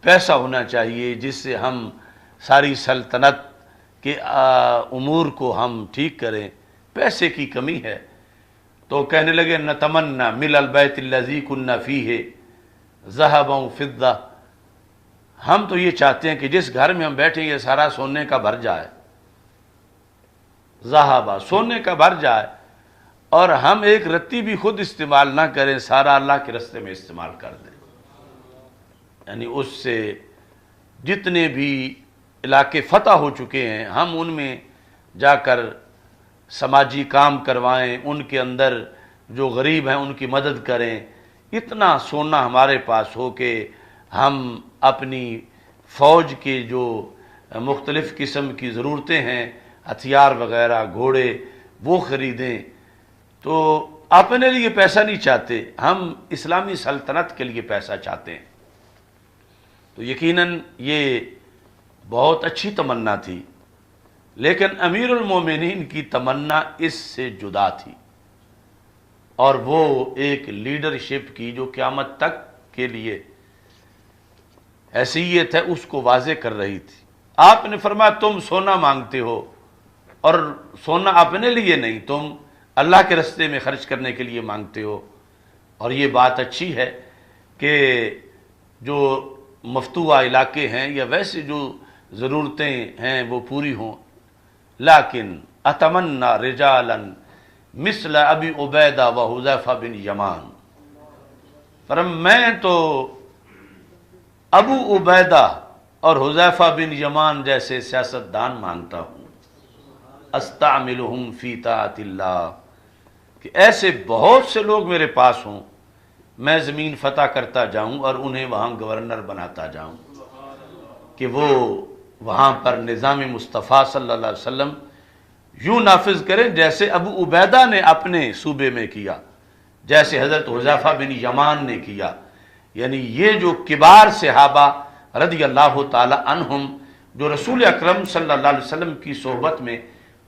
پیسہ ہونا چاہیے جس سے ہم ساری سلطنت کے امور کو ہم ٹھیک کریں. پیسے کی کمی ہے تو کہنے لگے نتمنى مل البیت الذی کنا فیہ ذہبا فضہ، ہم تو یہ چاہتے ہیں کہ جس گھر میں ہم بیٹھیں یہ سارا سونے کا بھر جائے، ذہبا سونے کا بھر جائے، اور ہم ایک رتی بھی خود استعمال نہ کریں، سارا اللہ کے رستے میں استعمال کر دیں. یعنی اس سے جتنے بھی علاقے فتح ہو چکے ہیں ہم ان میں جا کر سماجی کام کروائیں، ان کے اندر جو غریب ہیں ان کی مدد کریں. اتنا سونا ہمارے پاس ہو کہ ہم اپنی فوج کے جو مختلف قسم کی ضرورتیں ہیں، ہتھیار وغیرہ، گھوڑے، وہ خریدیں. تو اپنے لیے پیسہ نہیں چاہتے، ہم اسلامی سلطنت کے لیے پیسہ چاہتے ہیں۔ تو یقیناً یہ بہت اچھی تمنا تھی، لیکن امیر المومنین کی تمنا اس سے جدا تھی، اور وہ ایک لیڈرشپ کی جو قیامت تک کے لیے حیثیت ہے اس کو واضح کر رہی تھی۔ آپ نے فرمایا تم سونا مانگتے ہو، اور سونا اپنے لیے نہیں، تم اللہ کے راستے میں خرچ کرنے کے لیے مانگتے ہو، اور یہ بات اچھی ہے کہ جو مفتوحہ علاقے ہیں یا ویسے جو ضرورتیں ہیں وہ پوری ہوں، لیکن اتمنا رجالا مثل ابی عبیدہ و حذیفہ بن یمان، میں تو ابو عبیدہ اور حذیفہ بن یمان جیسے سیاستدان مانگتا ہوں، استعملہم فی طاعت اللہ، کہ ایسے بہت سے لوگ میرے پاس ہوں، میں زمین فتح کرتا جاؤں اور انہیں وہاں گورنر بناتا جاؤں کہ وہ وہاں پر نظام مصطفیٰ صلی اللہ علیہ وسلم یوں نافذ کریں جیسے ابو عبیدہ نے اپنے صوبے میں کیا، جیسے حضرت حذیفہ بن یمان نے کیا۔ یعنی یہ جو کبار صحابہ رضی اللہ تعالی عنہم جو رسول اکرم صلی اللہ علیہ وسلم کی صحبت میں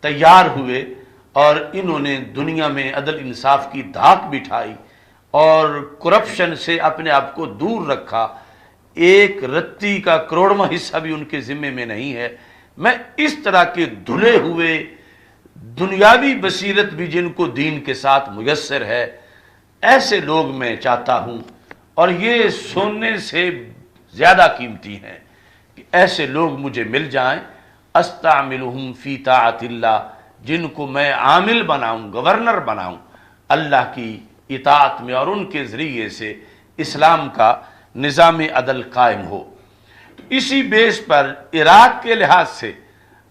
تیار ہوئے، اور انہوں نے دنیا میں عدل انصاف کی دھاک بٹھائی اور کرپشن سے اپنے آپ کو دور رکھا، ایک رتی کا کروڑواں حصہ بھی ان کے ذمے میں نہیں ہے۔ میں اس طرح کے دھلے ہوئے دنیاوی بصیرت بھی جن کو دین کے ساتھ میسر ہے، ایسے لوگ میں چاہتا ہوں، اور یہ سونے سے زیادہ قیمتی ہیں کہ ایسے لوگ مجھے مل جائیں، استعملہم فی طاعت اللہ، جن کو میں عامل بناؤں، گورنر بناؤں اللہ کی اطاعت میں، اور ان کے ذریعے سے اسلام کا نظام عدل قائم ہو۔ تو اسی بیس پر عراق کے لحاظ سے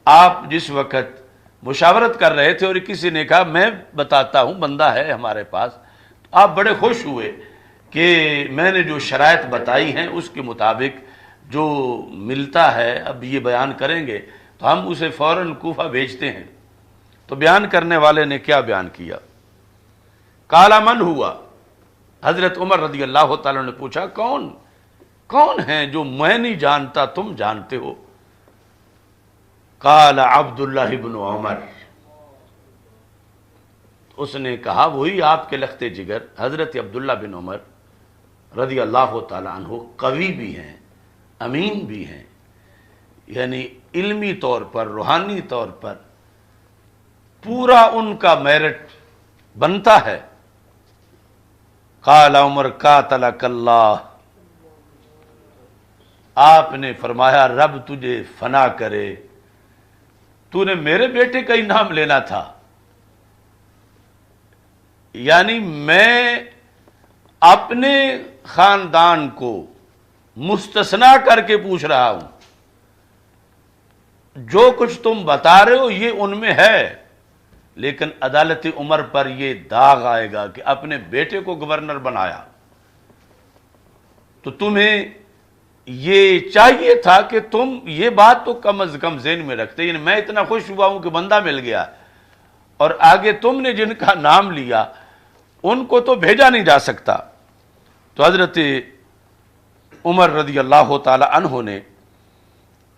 آپ جس وقت مشاورت کر رہے تھے اور کسی نے کہا میں بتاتا ہوں، بندہ ہے ہمارے پاس، تو آپ بڑے خوش ہوئے کہ میں نے جو شرائط بتائی ہیں اس کے مطابق جو ملتا ہے، اب یہ بیان کریں گے تو ہم اسے فوراً کوفہ بھیجتے ہیں۔ تو بیان کرنے والے نے کیا بیان کیا؟ کالا من ہوا، حضرت عمر رضی اللہ تعالیٰ نے پوچھا کون ہیں جو میں نہیں جانتا تم جانتے ہو؟ قال عبداللہ بن عمر، اس نے کہا وہی آپ کے لخت جگر حضرت عبداللہ بن عمر رضی اللہ تعالیٰ عنہ، قوی بھی ہیں، امین بھی ہیں، یعنی علمی طور پر، روحانی طور پر پورا ان کا میرٹ بنتا ہے۔ قال عمر قاتلک اللہ، آپ نے فرمایا رب تجھے فنا کرے، تو نے میرے بیٹے کا ہی نام لینا تھا، یعنی میں اپنے خاندان کو مستثنا کر کے پوچھ رہا ہوں، جو کچھ تم بتا رہے ہو یہ ان میں ہے، لیکن عدالت عمر پر یہ داغ آئے گا کہ اپنے بیٹے کو گورنر بنایا۔ تو تمہیں یہ چاہیے تھا کہ تم یہ بات تو کم از کم ذہن میں رکھتے، یعنی میں اتنا خوش ہوا ہوں کہ بندہ مل گیا، اور آگے تم نے جن کا نام لیا ان کو تو بھیجا نہیں جا سکتا۔ تو حضرت عمر رضی اللہ تعالی عنہ نے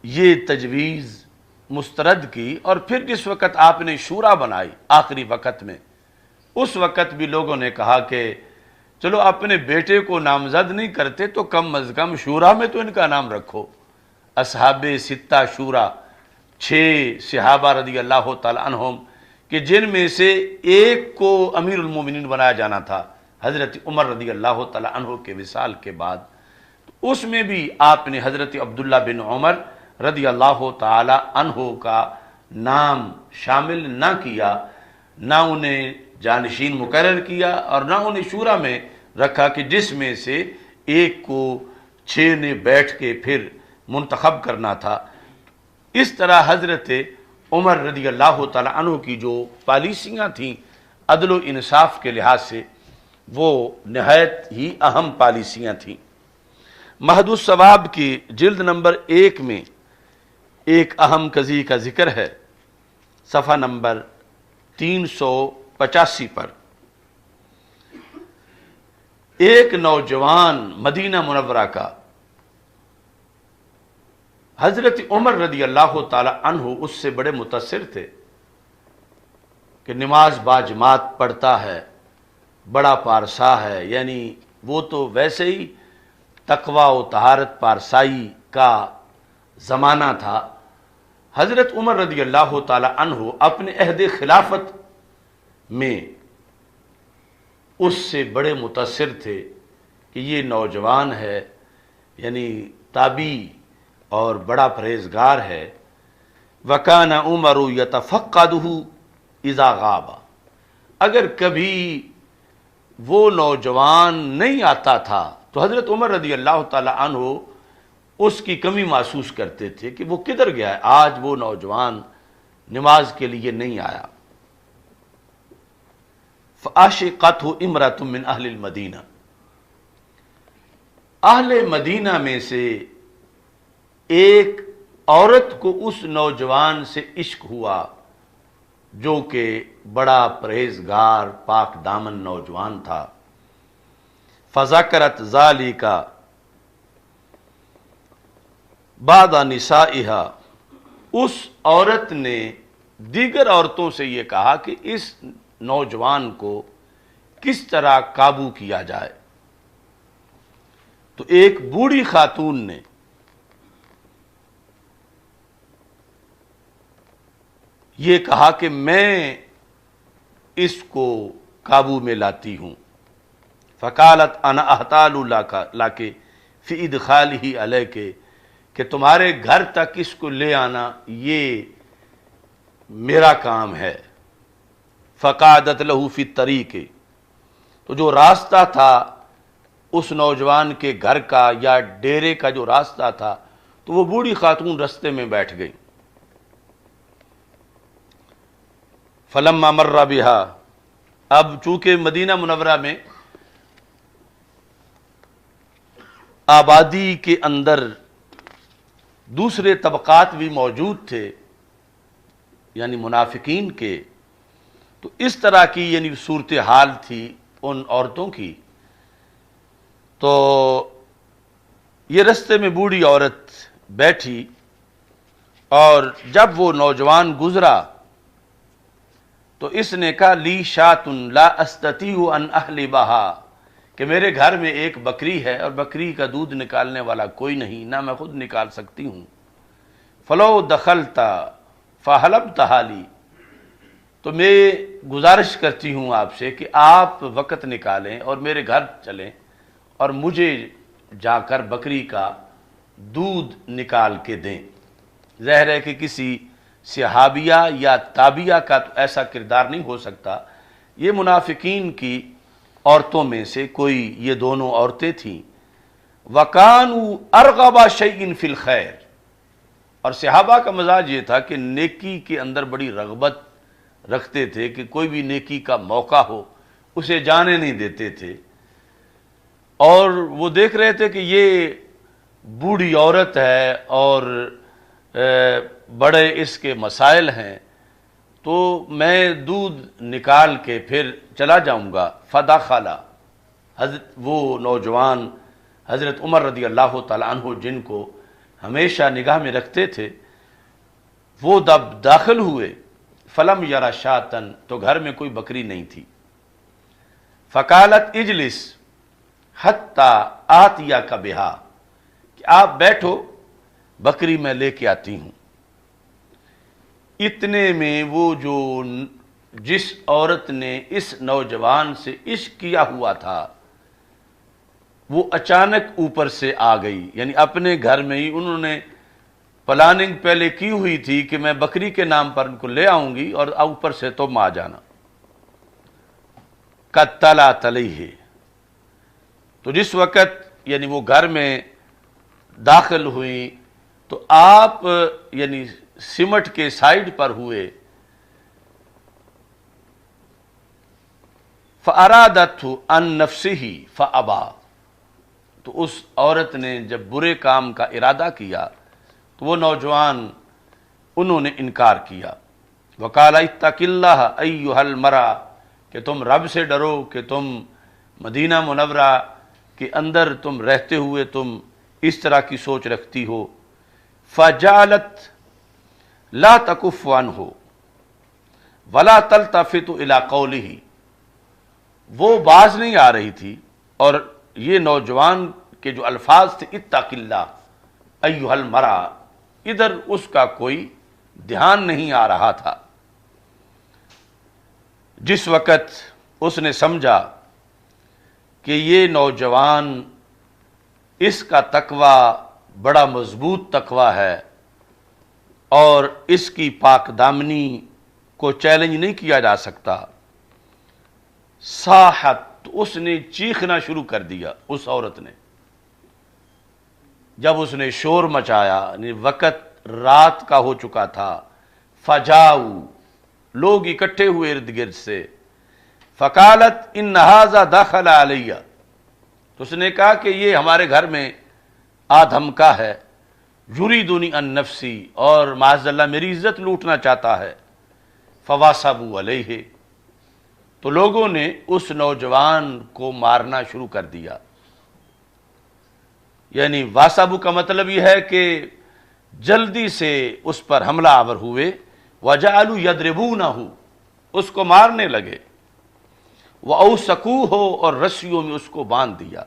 یہ تجویز مسترد کی، اور پھر جس وقت آپ نے شورا بنائی آخری وقت میں، اس وقت بھی لوگوں نے کہا کہ چلو اپنے بیٹے کو نامزد نہیں کرتے تو کم از کم شورا میں تو ان کا نام رکھو۔ اصحاب ستہ شورا، 6 صحابہ رضی اللہ تعالی عنہم، کہ جن میں سے ایک کو امیر المومنین بنایا جانا تھا حضرت عمر رضی اللہ تعالی عنہ کے وصال کے بعد، اس میں بھی آپ نے حضرت عبداللہ بن عمر رضی اللہ تعالی عنہ کا نام شامل نہ کیا، نہ انہیں جانشین مقرر کیا، اور نہ انہیں شورا میں رکھا کہ جس میں سے ایک کو 6 نے بیٹھ کے پھر منتخب کرنا تھا۔ اس طرح حضرت عمر رضی اللہ تعالی عنہ کی جو پالیسیاں تھیں عدل و انصاف کے لحاظ سے، وہ نہایت ہی اہم پالیسیاں تھیں۔ مہد الثواب کی جلد نمبر 1 میں ایک اہم قضیے کا ذکر ہے، صفحہ نمبر 385 پر۔ ایک نوجوان مدینہ منورہ کا، حضرت عمر رضی اللہ تعالی عنہ اس سے بڑے متاثر تھے کہ نماز باجماعت پڑھتا ہے، بڑا پارسا ہے، یعنی وہ تو ویسے ہی تقوی و طہارت پارسائی کا زمانہ تھا۔ حضرت عمر رضی اللہ تعالی عنہ اپنے عہد خلافت میں اس سے بڑے متاثر تھے کہ یہ نوجوان ہے، یعنی تابعی اور بڑا پرہیزگار ہے۔ وَكَانَ عُمَرُ يَتَفَقَّدُهُ اِذَا غَابَ، اگر کبھی وہ نوجوان نہیں آتا تھا تو حضرت عمر رضی اللہ تعالی عنہ اس کی کمی محسوس کرتے تھے کہ وہ کدھر گیا ہے، آج وہ نوجوان نماز کے لیے نہیں آیا۔ فَعَشِقَتْهُ امْرَةٌ مِّنْ أَهْلِ الْمَدِينَةِ، اہل مدینہ میں سے ایک عورت کو اس نوجوان سے عشق ہوا جو کہ بڑا پرہیزگار پاک دامن نوجوان تھا۔ فَذَكَرَتْ ذَلِكَ بَعْضَ نِسَائِهَا، اس عورت نے دیگر عورتوں سے یہ کہا کہ اس نوجوان کو کس طرح قابو کیا جائے۔ تو ایک بوڑھی خاتون نے یہ کہا کہ میں اس کو قابو میں لاتی ہوں۔ فقالت انا احتال لک فی ادخالہ علیک، کہ تمہارے گھر تک اس کو لے آنا یہ میرا کام ہے۔ فقعدت لہ فی الطریق، تو جو راستہ تھا اس نوجوان کے گھر کا یا ڈیرے کا جو راستہ تھا، تو وہ بوڑھی خاتون رستے میں بیٹھ گئی۔ فلما مر بہا، اب چونکہ مدینہ منورہ میں آبادی کے اندر دوسرے طبقات بھی موجود تھے، یعنی منافقین کے، تو اس طرح کی یعنی صورتحال تھی ان عورتوں کی۔ تو یہ رستے میں بوڑھی عورت بیٹھی، اور جب وہ نوجوان گزرا تو اس نے کہا لی شاۃ لا استطیع ان احلبھا، کہ میرے گھر میں ایک بکری ہے اور بکری کا دودھ نکالنے والا کوئی نہیں، نہ میں خود نکال سکتی ہوں۔ فلو دخلت فحلبتھا لی، تو میں گزارش کرتی ہوں آپ سے کہ آپ وقت نکالیں اور میرے گھر چلیں اور مجھے جا کر بکری کا دودھ نکال کے دیں۔ ظاہر ہے کہ کسی صحابیہ یا تابعیہ کا تو ایسا کردار نہیں ہو سکتا، یہ منافقین کی عورتوں میں سے کوئی یہ دونوں عورتیں تھیں۔ وَكَانُوا أَرْغَبَ شَيْءٍ فِي الْخَيْرِ، اور صحابہ کا مزاج یہ تھا کہ نیکی کے اندر بڑی رغبت رکھتے تھے، کہ کوئی بھی نیکی کا موقع ہو اسے جانے نہیں دیتے تھے۔ اور وہ دیکھ رہے تھے کہ یہ بوڑھی عورت ہے اور بڑے اس کے مسائل ہیں، تو میں دودھ نکال کے پھر چلا جاؤں گا۔ فدخل، وہ نوجوان حضرت عمر رضی اللہ تعالی عنہ جن کو ہمیشہ نگاہ میں رکھتے تھے، وہ جب داخل ہوئے، فلم یرا شاطن، تو گھر میں کوئی بکری نہیں تھی۔ فقالت اجلس حتی آتیک بہا، کہ آپ بیٹھو، بکری میں لے کے آتی ہوں۔ اتنے میں وہ جو جس عورت نے اس نوجوان سے عشق کیا ہوا تھا وہ اچانک اوپر سے آ گئی، یعنی اپنے گھر میں ہی انہوں نے پلاننگ پہلے کی ہوئی تھی کہ میں بکری کے نام پر ان کو لے آؤں گی اور اوپر سے تم آ جانا۔ قد طلعت علیہ، تو جس وقت یعنی وہ گھر میں داخل ہوئی تو آپ یعنی سمٹ کے سائیڈ پر ہوئے۔ فَأَرَادَتْهُ عَن نَفْسِهِ فَأَبَى، تو اس عورت نے جب برے کام کا ارادہ کیا تو وہ نوجوان انہوں نے انکار کیا۔ وَقَالَ اتَّقِ اللَّهَ أَيُّهَا الْمَرْأَ، کہ تم رب سے ڈرو، کہ تم مدینہ منورہ کے اندر تم رہتے ہوئے تم اس طرح کی سوچ رکھتی ہو. فجعلت لا تکف عنہ ولا تلتفت الی قولہ، وہ باز نہیں آ رہی تھی اور یہ نوجوان کے جو الفاظ تھے اتق اللہ ایھا المرء، ادھر اس کا کوئی دھیان نہیں آ رہا تھا. جس وقت اس نے سمجھا کہ یہ نوجوان اس کا تقوی بڑا مضبوط تقوی ہے اور اس کی پاک دامنی کو چیلنج نہیں کیا جا سکتا، صاحت، اس نے چیخنا شروع کر دیا. اس عورت نے جب اس نے شور مچایا، یعنی وقت رات کا ہو چکا تھا، فجاؤ، لوگ اکٹھے ہوئے ارد گرد سے، فقالت ان ھذا دخل علیہ، تو اس نے کہا کہ یہ ہمارے گھر میں آ دھمکا ہے، یریدنی عن نفسی، اور معاذ اللہ میری عزت لوٹنا چاہتا ہے. فواثبوا علیہ، تو لوگوں نے اس نوجوان کو مارنا شروع کر دیا. یعنی واثبوا کا مطلب یہ ہے کہ جلدی سے اس پر حملہ آور ہوئے. وجعلوا یضربونہ، اس کو مارنے لگے. وأوثقوہ، اور رسیوں میں اس کو باندھ دیا.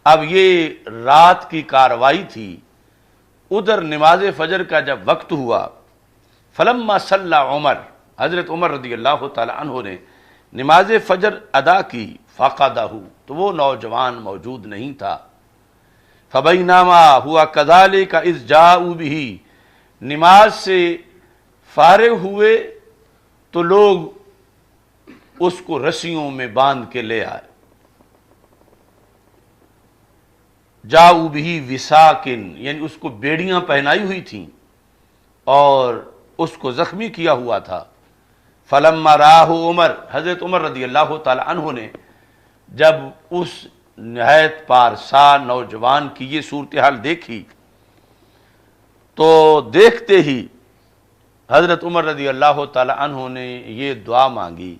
اب یہ رات کی کاروائی تھی. ادھر نماز فجر کا جب وقت ہوا، فلما صلی عمر، حضرت عمر رضی اللہ تعالی عنہ نے نماز فجر ادا کی، فقدہ، تو وہ نوجوان موجود نہیں تھا. فبینما ہوا کذالک اذ جاؤوا بہ، نماز سے فارغ ہوئے تو لوگ اس کو رسیوں میں باندھ کے لے آئے. جاؤوا بہ وساکن، یعنی اس کو بیڑیاں پہنائی ہوئی تھیں اور اس کو زخمی کیا ہوا تھا. فلما راہ عمر، حضرت عمر رضی اللہ تعالی عنہ نے جب اس نہایت پارسا نوجوان کی یہ صورتحال دیکھی تو دیکھتے ہی حضرت عمر رضی اللہ تعالی عنہ نے یہ دعا مانگی،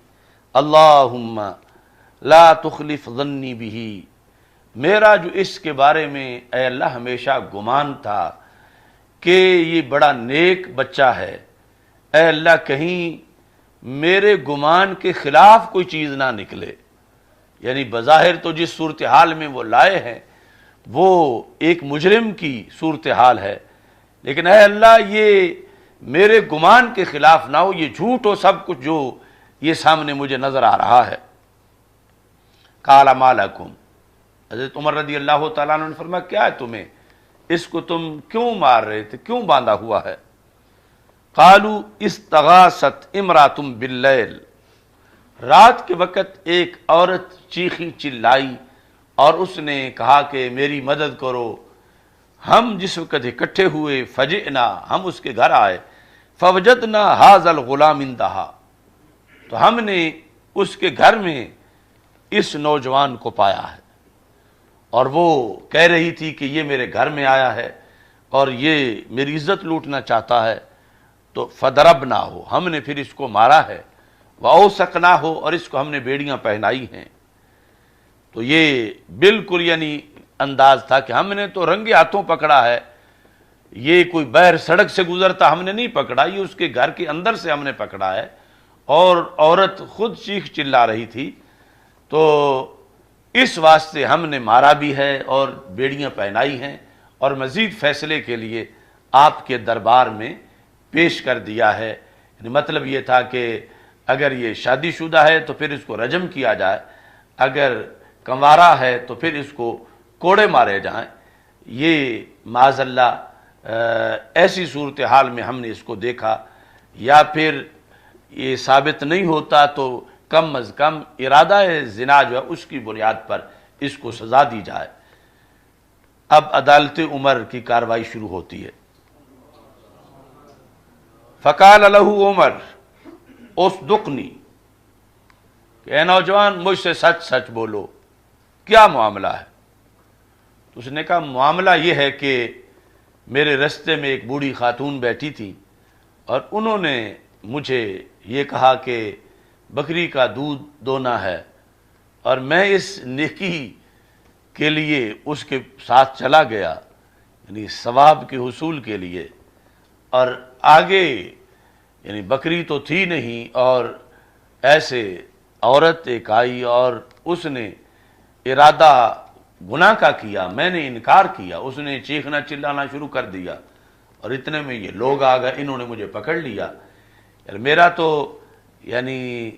اللہم لا تخلف ظنی بہ، میرا جو اس کے بارے میں اے اللہ ہمیشہ گمان تھا کہ یہ بڑا نیک بچہ ہے، اے اللہ کہیں میرے گمان کے خلاف کوئی چیز نہ نکلے. یعنی بظاہر تو جس صورتحال میں وہ لائے ہیں وہ ایک مجرم کی صورتحال ہے، لیکن اے اللہ یہ میرے گمان کے خلاف نہ ہو، یہ جھوٹ ہو سب کچھ جو یہ سامنے مجھے نظر آ رہا ہے. قال ما لکم، حضرت عمر رضی اللہ تعالیٰ عنہ نے فرمایا کیا ہے تمہیں، اس کو تم کیوں مار رہے تھے، کیوں باندھا ہوا ہے؟ قالوا استغاثت امرأۃ باللیل، رات کے وقت ایک عورت چیخی چلائی اور اس نے کہا کہ میری مدد کرو. ہم جس وقت اکٹھے ہوئے، فجئنا، ہم اس کے گھر آئے، فوجدنا ھذا الغلام عندھا، تو ہم نے اس کے گھر میں اس نوجوان کو پایا ہے اور وہ کہہ رہی تھی کہ یہ میرے گھر میں آیا ہے اور یہ میری عزت لوٹنا چاہتا ہے. تو فضربناہ، ہم نے پھر اس کو مارا ہے، وأوثقناہ، اور اس کو ہم نے بیڑیاں پہنائی ہیں. تو یہ بالکل یعنی انداز تھا کہ ہم نے تو رنگے ہاتھوں پکڑا ہے، یہ کوئی بہر سڑک سے گزرتا ہم نے نہیں پکڑا، یہ اس کے گھر کے اندر سے ہم نے پکڑا ہے. اور عورت خود چیخ چلا رہی تھی، تو اس واسطے ہم نے مارا بھی ہے اور بیڑیاں پہنائی ہیں اور مزید فیصلے کے لیے آپ کے دربار میں پیش کر دیا ہے. یعنی مطلب یہ تھا کہ اگر یہ شادی شدہ ہے تو پھر اس کو رجم کیا جائے، اگر کنوارا ہے تو پھر اس کو کوڑے مارے جائیں. یہ معاذ اللہ ایسی صورتحال میں ہم نے اس کو دیکھا. یا پھر یہ ثابت نہیں ہوتا تو کم از کم ارادہ زنا جو ہے اس کی بنیاد پر اس کو سزا دی جائے. اب عدالت عمر کی کارروائی شروع ہوتی ہے. فقال له عمر اصدقنی، کہ اے نوجوان مجھ سے سچ سچ بولو، کیا معاملہ ہے؟ تو اس نے کہا معاملہ یہ ہے کہ میرے رستے میں ایک بوڑھی خاتون بیٹھی تھی اور انہوں نے مجھے یہ کہا کہ بکری کا دودھ دونا ہے اور میں اس نیکی کے لیے اس کے ساتھ چلا گیا، یعنی ثواب کے حصول کے لیے، اور آگے یعنی بکری تو تھی نہیں، اور ایسے عورت ایک آئی اور اس نے ارادہ گناہ کا کیا، میں نے انکار کیا، اس نے چیخنا چلانا شروع کر دیا، اور اتنے میں یہ لوگ آ گئے، انہوں نے مجھے پکڑ لیا۔ یار میرا تو یعنی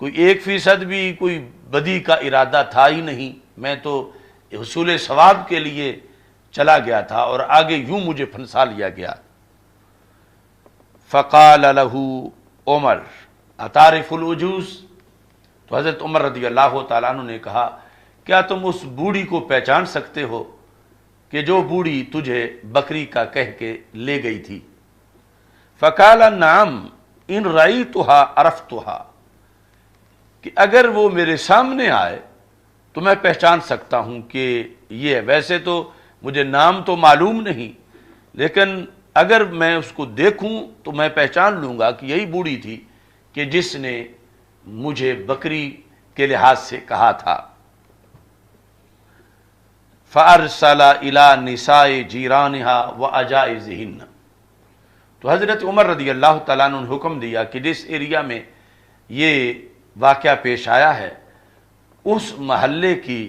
کوئی 1% بھی کوئی بدی کا ارادہ تھا ہی نہیں، میں تو حصول ثواب کے لیے چلا گیا تھا، اور آگے یوں مجھے پھنسا لیا گیا۔ فقال له عمر اتعرف العجوز، تو حضرت عمر رضی اللہ تعالیٰ عنہ نے کہا کیا تم اس بوڑھی کو پہچان سکتے ہو کہ جو بوڑھی تجھے بکری کا کہہ کے لے گئی تھی؟ فقال نعم ان رأیتها عرفتها، کہ اگر وہ میرے سامنے آئے تو میں پہچان سکتا ہوں کہ یہ، ویسے تو مجھے نام تو معلوم نہیں، لیکن اگر میں اس کو دیکھوں تو میں پہچان لوں گا کہ یہی بوڑھی تھی کہ جس نے مجھے بکری کے لحاظ سے کہا تھا۔ فَأَرْسَلَ إِلَى نِسَاءِ جِيرَانِهَا وَأَجَائِزِهِنَّ، تو حضرت عمر رضی اللہ تعالیٰ عنہ نے حکم دیا کہ جس ایریا میں یہ واقعہ پیش آیا ہے اس محلے کی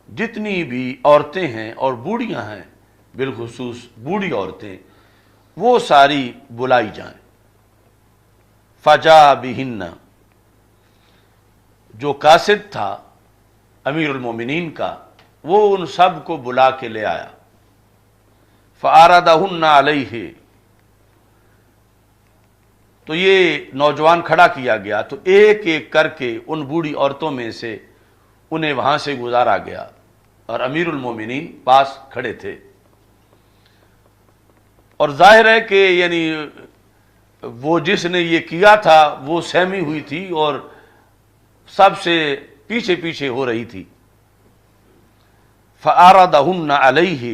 جتنی بھی عورتیں ہیں اور بوڑھیاں ہیں، بالخصوص بوڑھی عورتیں، وہ ساری بلائی جائیں۔ فجاء بہن، جو قاصد تھا امیر المومنین کا، وہ ان سب کو بلا کے لے آیا۔ فعرضہن علیہ، تو یہ نوجوان کھڑا کیا گیا، تو ایک ایک کر کے ان بوڑھی عورتوں میں سے انہیں وہاں سے گزارا گیا، اور امیر المومنین پاس کھڑے تھے۔ اور ظاہر ہے کہ یعنی وہ جس نے یہ کیا تھا وہ سہمی ہوئی تھی اور سب سے پیچھے پیچھے ہو رہی تھی۔ فَعَرَضَهُنَّ عَلَيْهِ،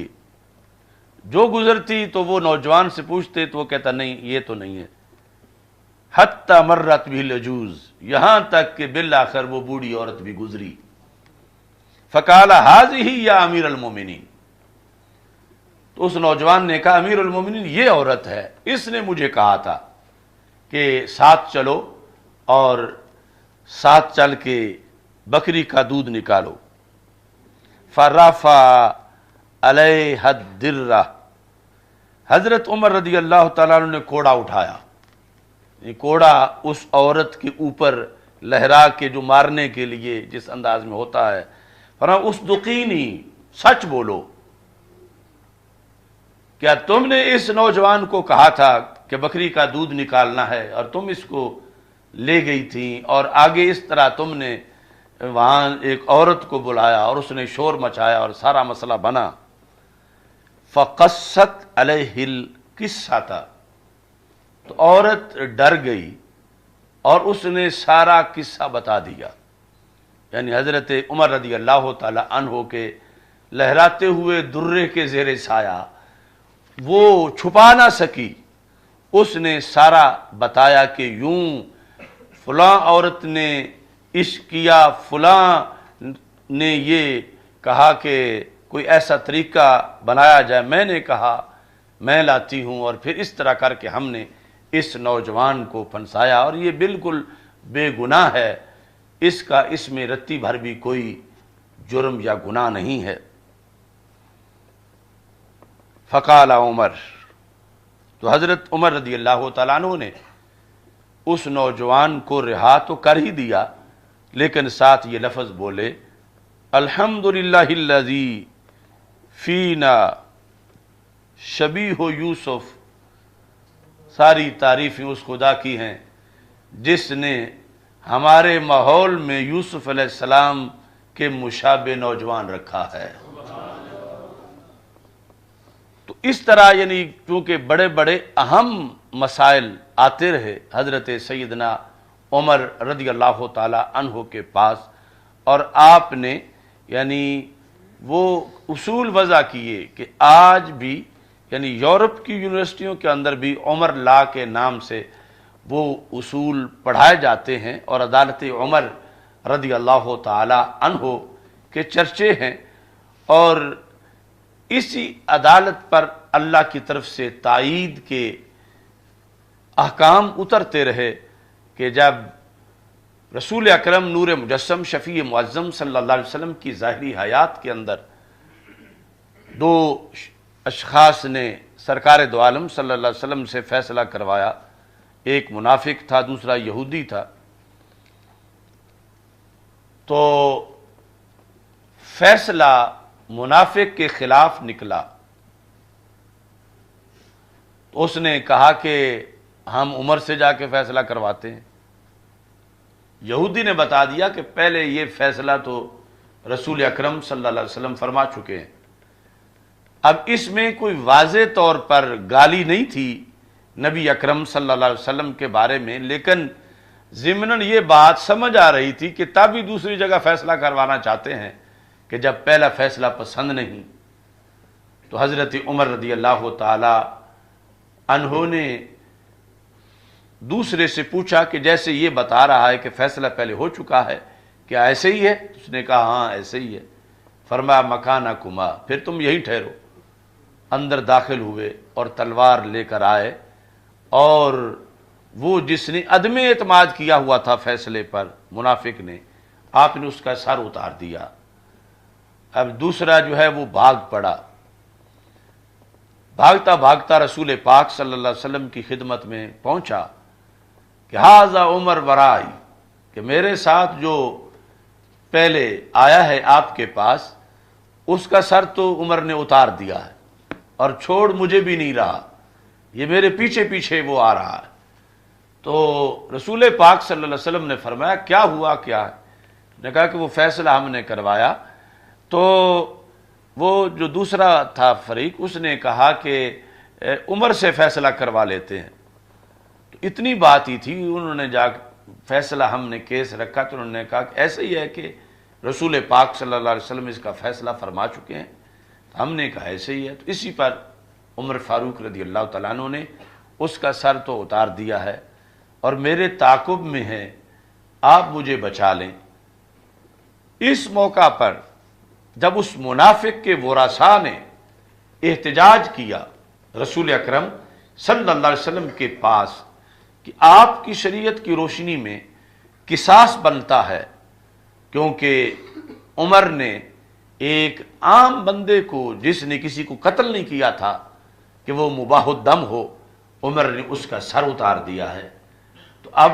جو گزرتی تو وہ نوجوان سے پوچھتے تو وہ کہتا نہیں یہ تو نہیں ہے۔ حتی مرت بہ العجوز، یہاں تک کہ بالآخر وہ بوڑھی عورت بھی گزری۔ فقال هذه یا امیر المومنین، تو اس نوجوان نے کہا امیر المومنین یہ عورت ہے، اس نے مجھے کہا تھا کہ ساتھ چلو اور ساتھ چل کے بکری کا دودھ نکالو۔ فرفع علیہ الدرہ، حضرت عمر رضی اللہ تعالیٰ عنہ نے کوڑا اٹھایا، کوڑا اس عورت کے اوپر لہرا کے جو مارنے کے لیے جس انداز میں ہوتا ہے، فرمایا اصدقینی، سچ بولو، کیا تم نے اس نوجوان کو کہا تھا کہ بکری کا دودھ نکالنا ہے اور تم اس کو لے گئی تھی، اور آگے اس طرح تم نے وہاں ایک عورت کو بلایا اور اس نے شور مچایا اور سارا مسئلہ بنا۔ فقصت علیہ القصۃ، تو عورت ڈر گئی اور اس نے سارا قصہ بتا دیا، یعنی حضرت عمر رضی اللہ تعالی عنہ کے لہراتے ہوئے درے کے زیر سایہ وہ چھپا نہ سکی، اس نے سارا بتایا کہ یوں فلاں عورت نے عشق کیا، فلاں نے یہ کہا کہ کوئی ایسا طریقہ بنایا جائے، میں نے کہا میں لاتی ہوں، اور پھر اس طرح کر کے ہم نے اس نوجوان کو پھنسایا، اور یہ بالکل بے گناہ ہے، اس کا اس میں رتی بھر بھی کوئی جرم یا گناہ نہیں ہے۔ فقال عمر، تو حضرت عمر رضی اللہ تعالیٰ عنہ نے اس نوجوان کو رہا تو کر ہی دیا، لیکن ساتھ یہ لفظ بولے الحمدللہ الذی فینا شبیہ یوسف، ساری تعریفیں اس خدا کی ہیں جس نے ہمارے ماحول میں یوسف علیہ السلام کے مشابہ نوجوان رکھا ہے۔ تو اس طرح یعنی چونکہ بڑے بڑے اہم مسائل آتے رہے حضرت سیدنا عمر رضی اللہ تعالی عنہ کے پاس، اور آپ نے یعنی وہ اصول وضع کیے کہ آج بھی یعنی یورپ کی یونیورسٹیوں کے اندر بھی عمر لا کے نام سے وہ اصول پڑھائے جاتے ہیں، اور عدالت عمر رضی اللہ تعالی عنہ کے چرچے ہیں، اور اسی عدالت پر اللہ کی طرف سے تائید کے احکام اترتے رہے کہ جب رسول اکرم نور مجسم شفیع معظم صلی اللہ علیہ وسلم کی ظاہری حیات کے اندر دو اشخاص نے سرکار دو عالم صلی اللہ علیہ وسلم سے فیصلہ کروایا، ایک منافق تھا، دوسرا یہودی تھا، تو فیصلہ منافق کے خلاف نکلا۔ تو اس نے کہا کہ ہم عمر سے جا کے فیصلہ کرواتے ہیں۔ یہودی نے بتا دیا کہ پہلے یہ فیصلہ تو رسول اکرم صلی اللہ علیہ وسلم فرما چکے ہیں۔ اب اس میں کوئی واضح طور پر گالی نہیں تھی نبی اکرم صلی اللہ علیہ وسلم کے بارے میں، لیکن ضمناً یہ بات سمجھ آ رہی تھی کہ تب ہی دوسری جگہ فیصلہ کروانا چاہتے ہیں کہ جب پہلا فیصلہ پسند نہیں۔ تو حضرت عمر رضی اللہ تعالی عنہ نے دوسرے سے پوچھا کہ جیسے یہ بتا رہا ہے کہ فیصلہ پہلے ہو چکا ہے، کیا ایسے ہی ہے؟ اس نے کہا ہاں ایسے ہی ہے۔ فرمایا مکانکما، پھر تم یہی ٹھہرو۔ اندر داخل ہوئے اور تلوار لے کر آئے، اور وہ جس نے عدم اعتماد کیا ہوا تھا فیصلے پر، منافق نے، آپ نے اس کا سر اتار دیا۔ اب دوسرا جو ہے وہ بھاگ پڑا، بھاگتا بھاگتا رسول پاک صلی اللہ علیہ وسلم کی خدمت میں پہنچا کہ ھذا عمر ورائی، کہ میرے ساتھ جو پہلے آیا ہے آپ کے پاس، اس کا سر تو عمر نے اتار دیا ہے اور چھوڑ مجھے بھی نہیں رہا، یہ میرے پیچھے پیچھے وہ آ رہا ہے۔ تو رسول پاک صلی اللہ علیہ وسلم نے فرمایا کیا ہوا کیا ہے؟ نے کہا کہ وہ فیصلہ ہم نے کروایا۔ تو وہ جو دوسرا تھا فریق، اس نے کہا کہ عمر سے فیصلہ کروا لیتے ہیں۔ تو اتنی بات ہی تھی، انہوں نے جا فیصلہ ہم نے کیس رکھا تو انہوں نے کہا کہ ایسے ہی ہے کہ رسول پاک صلی اللہ علیہ وسلم اس کا فیصلہ فرما چکے ہیں۔ ہم نے کہا ایسے ہی ہے۔ تو اسی پر عمر فاروق رضی اللہ تعالیٰ عنہ نے اس کا سر تو اتار دیا ہے، اور میرے تعاقب میں ہے، آپ مجھے بچا لیں۔ اس موقع پر جب اس منافق کے ورثاء نے احتجاج کیا رسول اکرم صلی اللہ علیہ وسلم کے پاس کہ آپ کی شریعت کی روشنی میں قصاص بنتا ہے، کیونکہ عمر نے ایک عام بندے کو جس نے کسی کو قتل نہیں کیا تھا کہ وہ مباح الدم ہو، عمر نے اس کا سر اتار دیا ہے۔ تو اب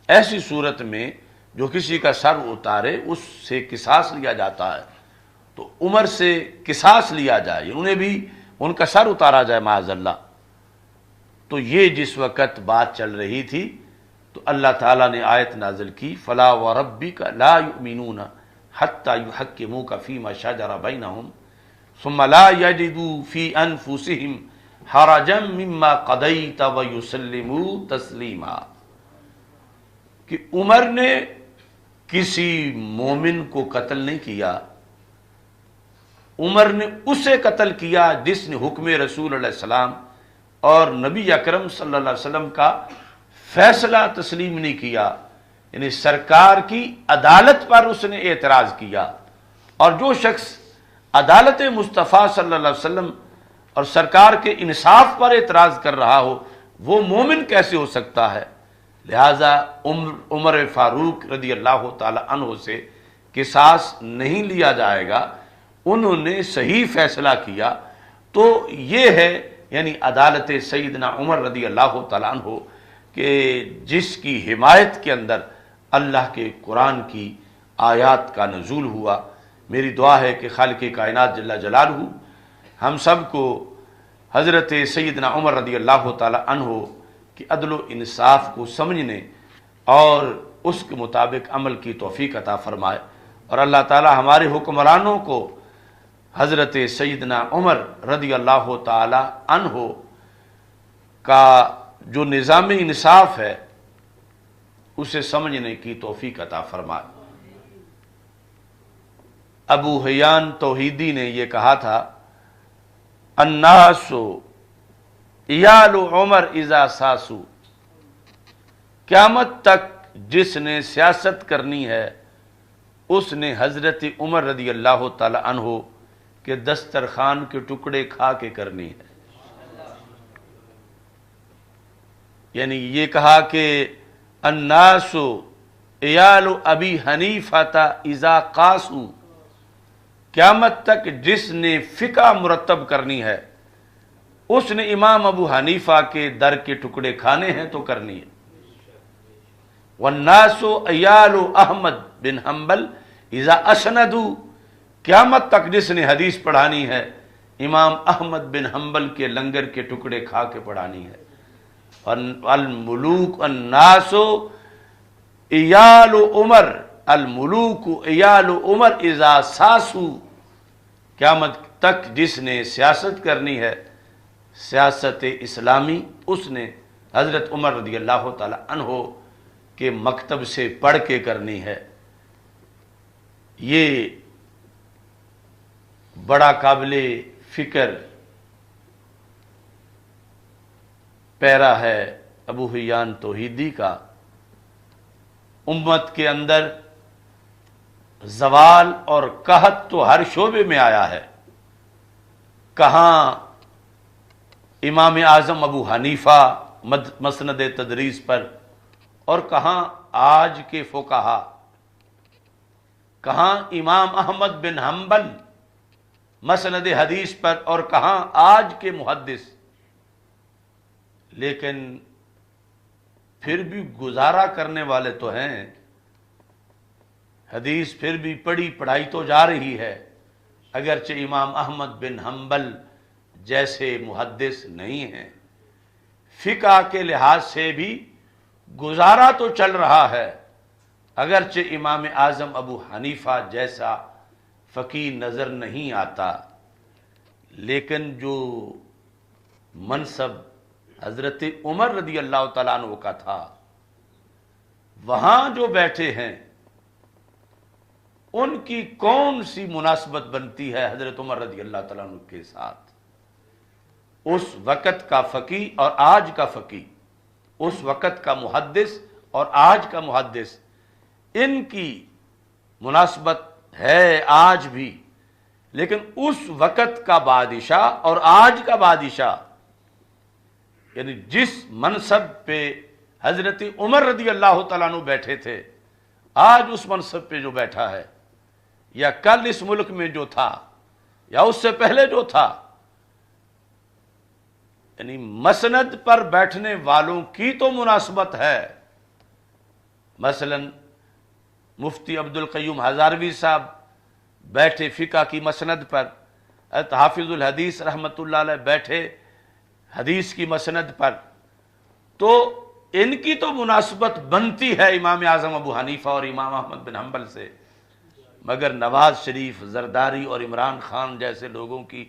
ایسی صورت میں جو کسی کا سر اتارے اس سے قصاص لیا جاتا ہے، تو عمر سے قصاص لیا جائے، انہیں بھی ان کا سر اتارا جائے معاذ اللہ۔ تو یہ جس وقت بات چل رہی تھی تو اللہ تعالیٰ نے آیت نازل کی فلا وربک لا یؤمنون حتی یحکموک فیما شجر بینہم ثم لا یجدوا فی انفسہم حرجا مما قضیت ویسلموا تسلیما، کہ عمر نے کسی مومن کو قتل نہیں کیا، عمر نے اسے قتل کیا جس نے حکم رسول علیہ السلام اور نبی اکرم صلی اللہ علیہ وسلم کا فیصلہ تسلیم نہیں کیا، یعنی سرکار کی عدالت پر اس نے اعتراض کیا۔ اور جو شخص عدالت مصطفیٰ صلی اللہ علیہ وسلم اور سرکار کے انصاف پر اعتراض کر رہا ہو، وہ مومن کیسے ہو سکتا ہے؟ لہذا عمر فاروق رضی اللہ تعالی عنہ سے قصاص نہیں لیا جائے گا، انہوں نے صحیح فیصلہ کیا۔ تو یہ ہے یعنی عدالت سیدنا عمر رضی اللہ تعالیٰ عنہ کہ جس کی حمایت کے اندر اللہ کے قرآن کی آیات کا نزول ہوا۔ میری دعا ہے کہ خالق کائنات جل جلالہ ہم سب کو حضرت سیدنا عمر رضی اللہ تعالیٰ عنہ کی عدل و انصاف کو سمجھنے اور اس کے مطابق عمل کی توفیق عطا فرمائے، اور اللہ تعالیٰ ہمارے حکمرانوں کو حضرت سیدنا عمر رضی اللہ تعالی عنہ کا جو نظام انصاف ہے اسے سمجھنے کی توفیق عطا فرمائے۔ ابو حیان توحیدی نے یہ کہا تھا الناس یال عمر اذا ساسو، قیامت تک جس نے سیاست کرنی ہے اس نے حضرت عمر رضی اللہ تعالی عنہ کے دسترخوان کے ٹکڑے کھا کے کرنی ہے۔ یعنی یہ کہا کہ الناس عیال ابی حنیفہ اذا قاسوا، قیامت تک جس نے فقہ مرتب کرنی ہے اس نے امام ابو حنیفہ کے در کے ٹکڑے کھانے ہیں تو کرنی ہے۔ والناس عیال احمد بن حنبل اذا اسندوا، قیامت تک جس نے حدیث پڑھانی ہے امام احمد بن حنبل کے لنگر کے ٹکڑے کھا کے پڑھانی ہے۔ الملوک الناس عیال عمر، الملوک عیال عمر اذا ساسوا، قیامت تک جس نے سیاست کرنی ہے سیاست اسلامی اس نے حضرت عمر رضی اللہ تعالی عنہ کے مکتب سے پڑھ کے کرنی ہے۔ یہ بڑا قابل فکر پیرا ہے ابو حیان توحیدی کا۔ امت کے اندر زوال اور قحط تو ہر شعبے میں آیا ہے، کہاں امام اعظم ابو حنیفہ مسند تدریس پر، اور کہاں آج کے فقہا، کہاں امام احمد بن حنبل مسند حدیث پر، اور کہاں آج کے محدث۔ لیکن پھر بھی گزارا کرنے والے تو ہیں، حدیث پھر بھی پڑھائی تو جا رہی ہے، اگرچہ امام احمد بن حنبل جیسے محدث نہیں ہیں۔ فقہ کے لحاظ سے بھی گزارا تو چل رہا ہے، اگرچہ امام اعظم ابو حنیفہ جیسا فقیہ نظر نہیں آتا، لیکن جو منصب حضرت عمر رضی اللہ تعالیٰ عنہ کا تھا، وہاں جو بیٹھے ہیں ان کی کون سی مناسبت بنتی ہے حضرت عمر رضی اللہ تعالیٰ عنہ کے ساتھ؟ اس وقت کا فقیہ اور آج کا فقیہ، اس وقت کا محدث اور آج کا محدث، ان کی مناسبت ہے آج بھی، لیکن اس وقت کا بادشاہ اور آج کا بادشاہ، یعنی جس منصب پہ حضرت عمر رضی اللہ تعالیٰ عنہ بیٹھے تھے، آج اس منصب پہ جو بیٹھا ہے، یا کل اس ملک میں جو تھا، یا اس سے پہلے جو تھا، یعنی مسند پر بیٹھنے والوں کی تو مناسبت ہے۔ مثلا مفتی عبدالقیوم ہزاروی صاحب بیٹھے فقہ کی مسند پر، حافظ الحدیث رحمۃ اللہ علیہ بیٹھے حدیث کی مسند پر، تو ان کی تو مناسبت بنتی ہے امام اعظم ابو حنیفہ اور امام احمد بن حنبل سے، مگر نواز شریف، زرداری اور عمران خان جیسے لوگوں کی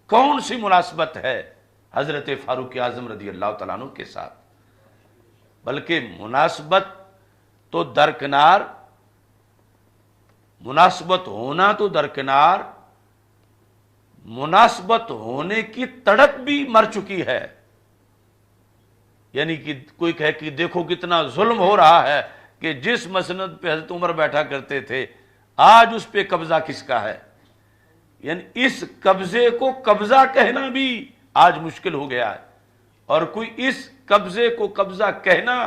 کون سی مناسبت ہے حضرت فاروق اعظم رضی اللہ تعالیٰ عنہ کے ساتھ؟ بلکہ مناسبت تو درکنار، مناسبت ہونا تو درکنار، مناسبت ہونے کی تڑپ بھی مر چکی ہے۔ یعنی کہ کوئی کہے کہ دیکھو کتنا ظلم ہو رہا ہے کہ جس مسند پہ حضرت عمر بیٹھا کرتے تھے آج اس پہ قبضہ کس کا ہے؟ یعنی اس قبضے کو قبضہ کہنا بھی آج مشکل ہو گیا ہے، اور کوئی اس قبضے کو قبضہ کہنا،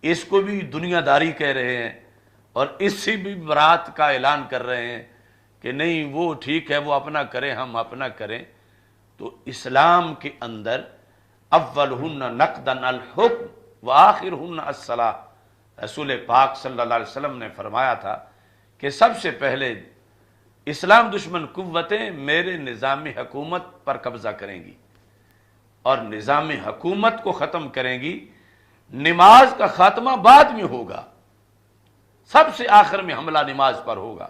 اس کو بھی دنیا داری کہہ رہے ہیں، اور اس سے بھی برات کا اعلان کر رہے ہیں کہ نہیں وہ ٹھیک ہے، وہ اپنا کریں ہم اپنا کریں۔ تو اسلام کے اندر اولہن نقدن الحکم وآخرہن الصلاۃ، رسول پاک صلی اللہ علیہ وسلم نے فرمایا تھا کہ سب سے پہلے اسلام دشمن قوتیں میرے نظام حکومت پر قبضہ کریں گی، اور نظام حکومت کو ختم کریں گی، نماز کا خاتمہ بعد میں ہوگا، سب سے آخر میں حملہ نماز پر ہوگا۔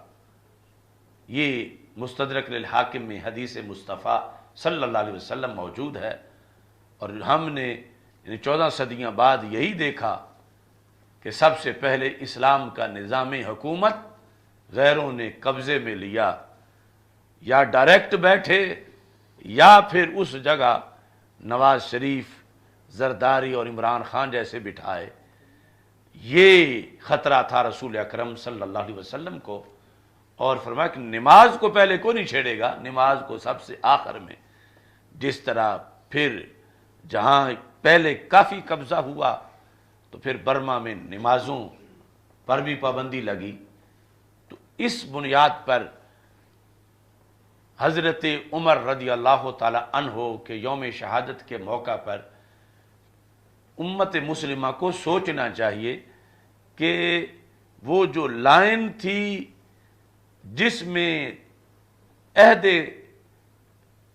یہ مستدرک للحاکم میں حدیث مصطفیٰ صلی اللہ علیہ وسلم موجود ہے، اور ہم نے 14 صدیاں بعد یہی دیکھا کہ سب سے پہلے اسلام کا نظام حکومت غیروں نے قبضے میں لیا، یا ڈائریکٹ بیٹھے یا پھر اس جگہ نواز شریف، زرداری اور عمران خان جیسے بٹھائے۔ یہ خطرہ تھا رسول اکرم صلی اللہ علیہ وسلم کو، اور فرمایا کہ نماز کو پہلے کو نہیں چھیڑے گا، نماز کو سب سے آخر میں. جس طرح پھر جہاں پہلے کافی قبضہ ہوا تو پھر برما میں نمازوں پر بھی پابندی لگی. تو اس بنیاد پر حضرت عمر رضی اللہ تعالی عنہ کے یوم شہادت کے موقع پر امت مسلمہ کو سوچنا چاہیے کہ وہ جو لائن تھی جس میں عہد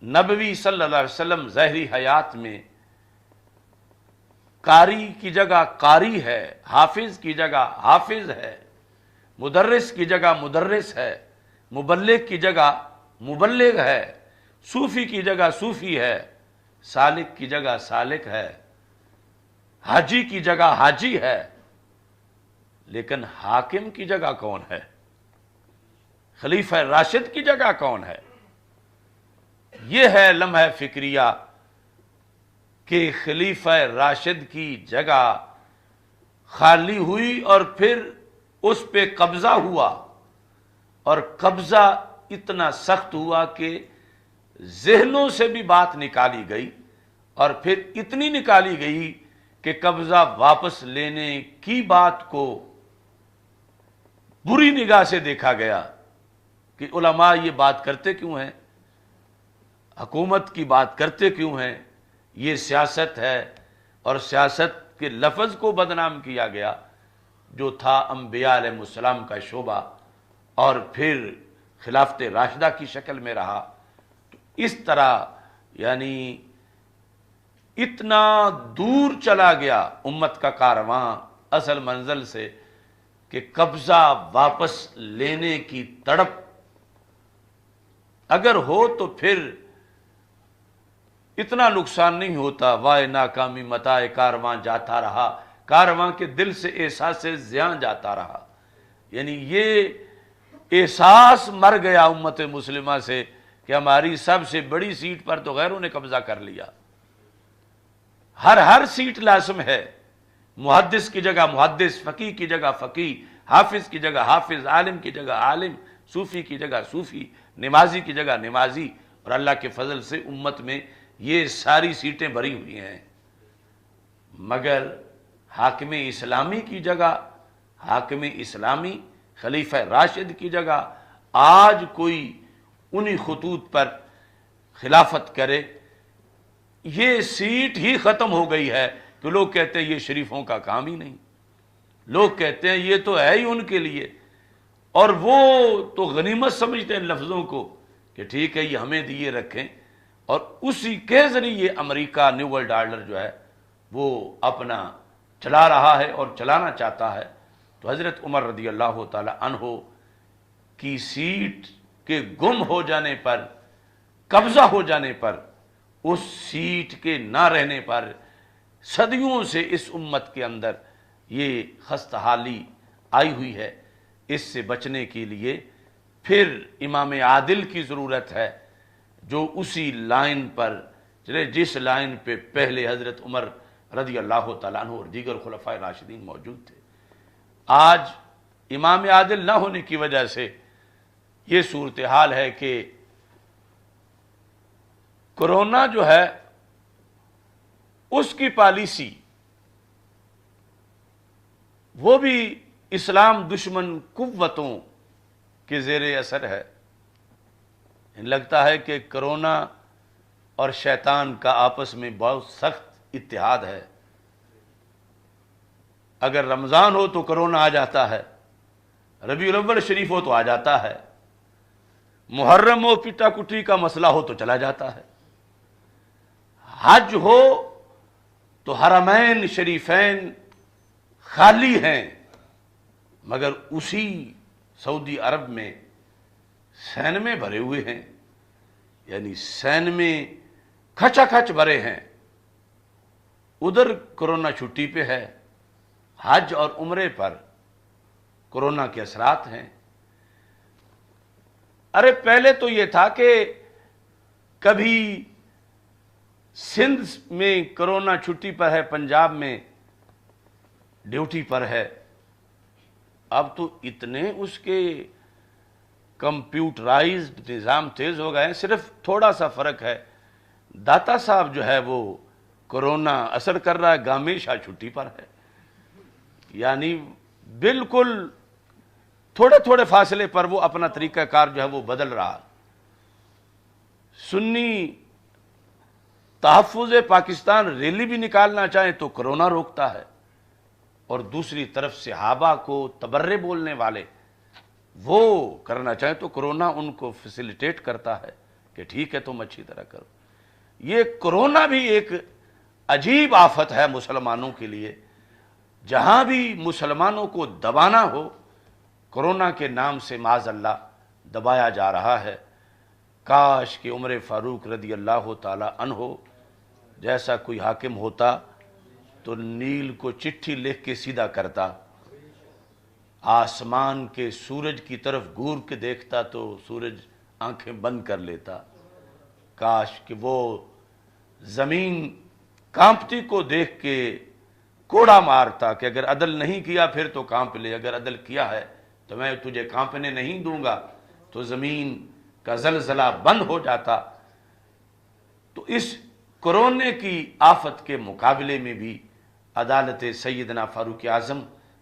نبوی صلی اللہ علیہ وسلم ظاہری حیات میں قاری کی جگہ قاری ہے، حافظ کی جگہ حافظ ہے، مدرس کی جگہ مدرس ہے، مبلغ کی جگہ مبلغ ہے، صوفی کی جگہ صوفی ہے، سالک کی جگہ سالک ہے، حاجی کی جگہ حاجی ہے، لیکن حاکم کی جگہ کون ہے؟ خلیفہ راشد کی جگہ کون ہے؟ یہ ہے لمحہ فکریہ کہ خلیفہ راشد کی جگہ خالی ہوئی اور پھر اس پہ قبضہ ہوا، اور قبضہ اتنا سخت ہوا کہ ذہنوں سے بھی بات نکالی گئی، اور پھر اتنی نکالی گئی کہ قبضہ واپس لینے کی بات کو بری نگاہ سے دیکھا گیا کہ علماء یہ بات کرتے کیوں ہیں، حکومت کی بات کرتے کیوں ہیں، یہ سیاست ہے. اور سیاست کے لفظ کو بدنام کیا گیا جو تھا انبیاء علیہ السلام کا شعبہ، اور پھر خلافت راشدہ کی شکل میں رہا. تو اس طرح یعنی اتنا دور چلا گیا امت کا کارواں اصل منزل سے کہ قبضہ واپس لینے کی تڑپ اگر ہو تو پھر اتنا نقصان نہیں ہوتا. وائے ناکامی متاع کارواں جاتا رہا، کارواں کے دل سے احساس زیاں جاتا رہا. یعنی یہ احساس مر گیا امت مسلمہ سے کہ ہماری سب سے بڑی سیٹ پر تو غیروں نے قبضہ کر لیا. ہر سیٹ لازم ہے، محدث کی جگہ محدث، فقیہ کی جگہ فقیہ، حافظ کی جگہ حافظ، عالم کی جگہ عالم، صوفی کی جگہ صوفی، نمازی کی جگہ نمازی. اور اللہ کے فضل سے امت میں یہ ساری سیٹیں بھری ہوئی ہیں. مگر حاکم اسلامی کی جگہ، حاکم اسلامی خلیفہ راشد کی جگہ آج کوئی انہی خطوط پر خلافت کرے، یہ سیٹ ہی ختم ہو گئی ہے کہ لوگ کہتے ہیں یہ شریفوں کا کام ہی نہیں. لوگ کہتے ہیں یہ تو ہے ہی ان کے لیے، اور وہ تو غنیمت سمجھتے ہیں لفظوں کو کہ ٹھیک ہے یہ ہمیں دیے رکھیں، اور اسی کے ذریعے امریکہ نیو ورلڈ آرڈر جو ہے وہ اپنا چلا رہا ہے اور چلانا چاہتا ہے. تو حضرت عمر رضی اللہ تعالی عنہ کی سیٹ کے گم ہو جانے پر، قبضہ ہو جانے پر، اس سیٹ کے نہ رہنے پر صدیوں سے اس امت کے اندر یہ خستحالی آئی ہوئی ہے. اس سے بچنے کے لیے پھر امام عادل کی ضرورت ہے جو اسی لائن پر چلے جس لائن پہ پہلے حضرت عمر رضی اللہ تعالیٰ عنہ اور دیگر خلفائے راشدین موجود تھے. آج امام عادل نہ ہونے کی وجہ سے یہ صورتحال ہے کہ کورونا جو ہے اس کی پالیسی وہ بھی اسلام دشمن قوتوں کے زیر اثر ہے. لگتا ہے کہ کرونا اور شیطان کا آپس میں بہت سخت اتحاد ہے. اگر رمضان ہو تو کرونا آ جاتا ہے، ربیع الاول شریف ہو تو آ جاتا ہے، محرم ہو پٹا کٹی کا مسئلہ ہو تو چلا جاتا ہے، حج ہو تو حرمین شریفین خالی ہیں، مگر اسی سعودی عرب میں سینمے بھرے ہوئے ہیں. یعنی سینمے کھچا کھچ بھرے ہیں. ادھر کرونا چھٹی پہ ہے، حج اور عمرے پر کرونا کے اثرات ہیں. ارے پہلے تو یہ تھا کہ کبھی سندھ میں کرونا چھٹی پر ہے، پنجاب میں ڈیوٹی پر ہے. اب تو اتنے اس کے کمپیوٹرائزڈ نظام تیز ہو گئے ہیں. صرف تھوڑا سا فرق ہے، داتا صاحب جو ہے وہ کرونا اثر کر رہا ہے، گامیشہ چھٹی پر ہے. یعنی بالکل تھوڑے تھوڑے فاصلے پر وہ اپنا طریقہ کار جو ہے وہ بدل رہا. سنی تحفظ پاکستان ریلی بھی نکالنا چاہیں تو کرونا روکتا ہے، اور دوسری طرف صحابہ کو تبرے بولنے والے وہ کرنا چاہیں تو کرونا ان کو فیسیلیٹیٹ کرتا ہے کہ ٹھیک ہے تم اچھی طرح کرو. یہ کرونا بھی ایک عجیب آفت ہے مسلمانوں کے لیے. جہاں بھی مسلمانوں کو دبانا ہو، کرونا کے نام سے معاذ اللہ دبایا جا رہا ہے. کاش کہ عمر فاروق رضی اللہ تعالی عنہ جیسا کوئی حاکم ہوتا تو نیل کو چٹھی لکھ کے سیدھا کرتا، آسمان کے سورج کی طرف گور کے دیکھتا تو سورج آنکھیں بند کر لیتا. کاش کہ وہ زمین کانپتی کو دیکھ کے کوڑا مارتا کہ اگر عدل نہیں کیا پھر تو کانپ لے، اگر عدل کیا ہے تو میں تجھے کانپنے نہیں دوں گا. تو زمین کا زلزلہ بند ہو جاتا. تو اس کرونے کی آفت کے مقابلے میں بھی عدالت سیدنا فاروق اعظم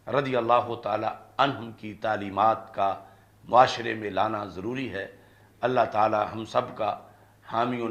رضی اللہ تعالی عنہم کی تعلیمات کا معاشرے میں لانا ضروری ہے. اللہ تعالی ہم سب کا حامی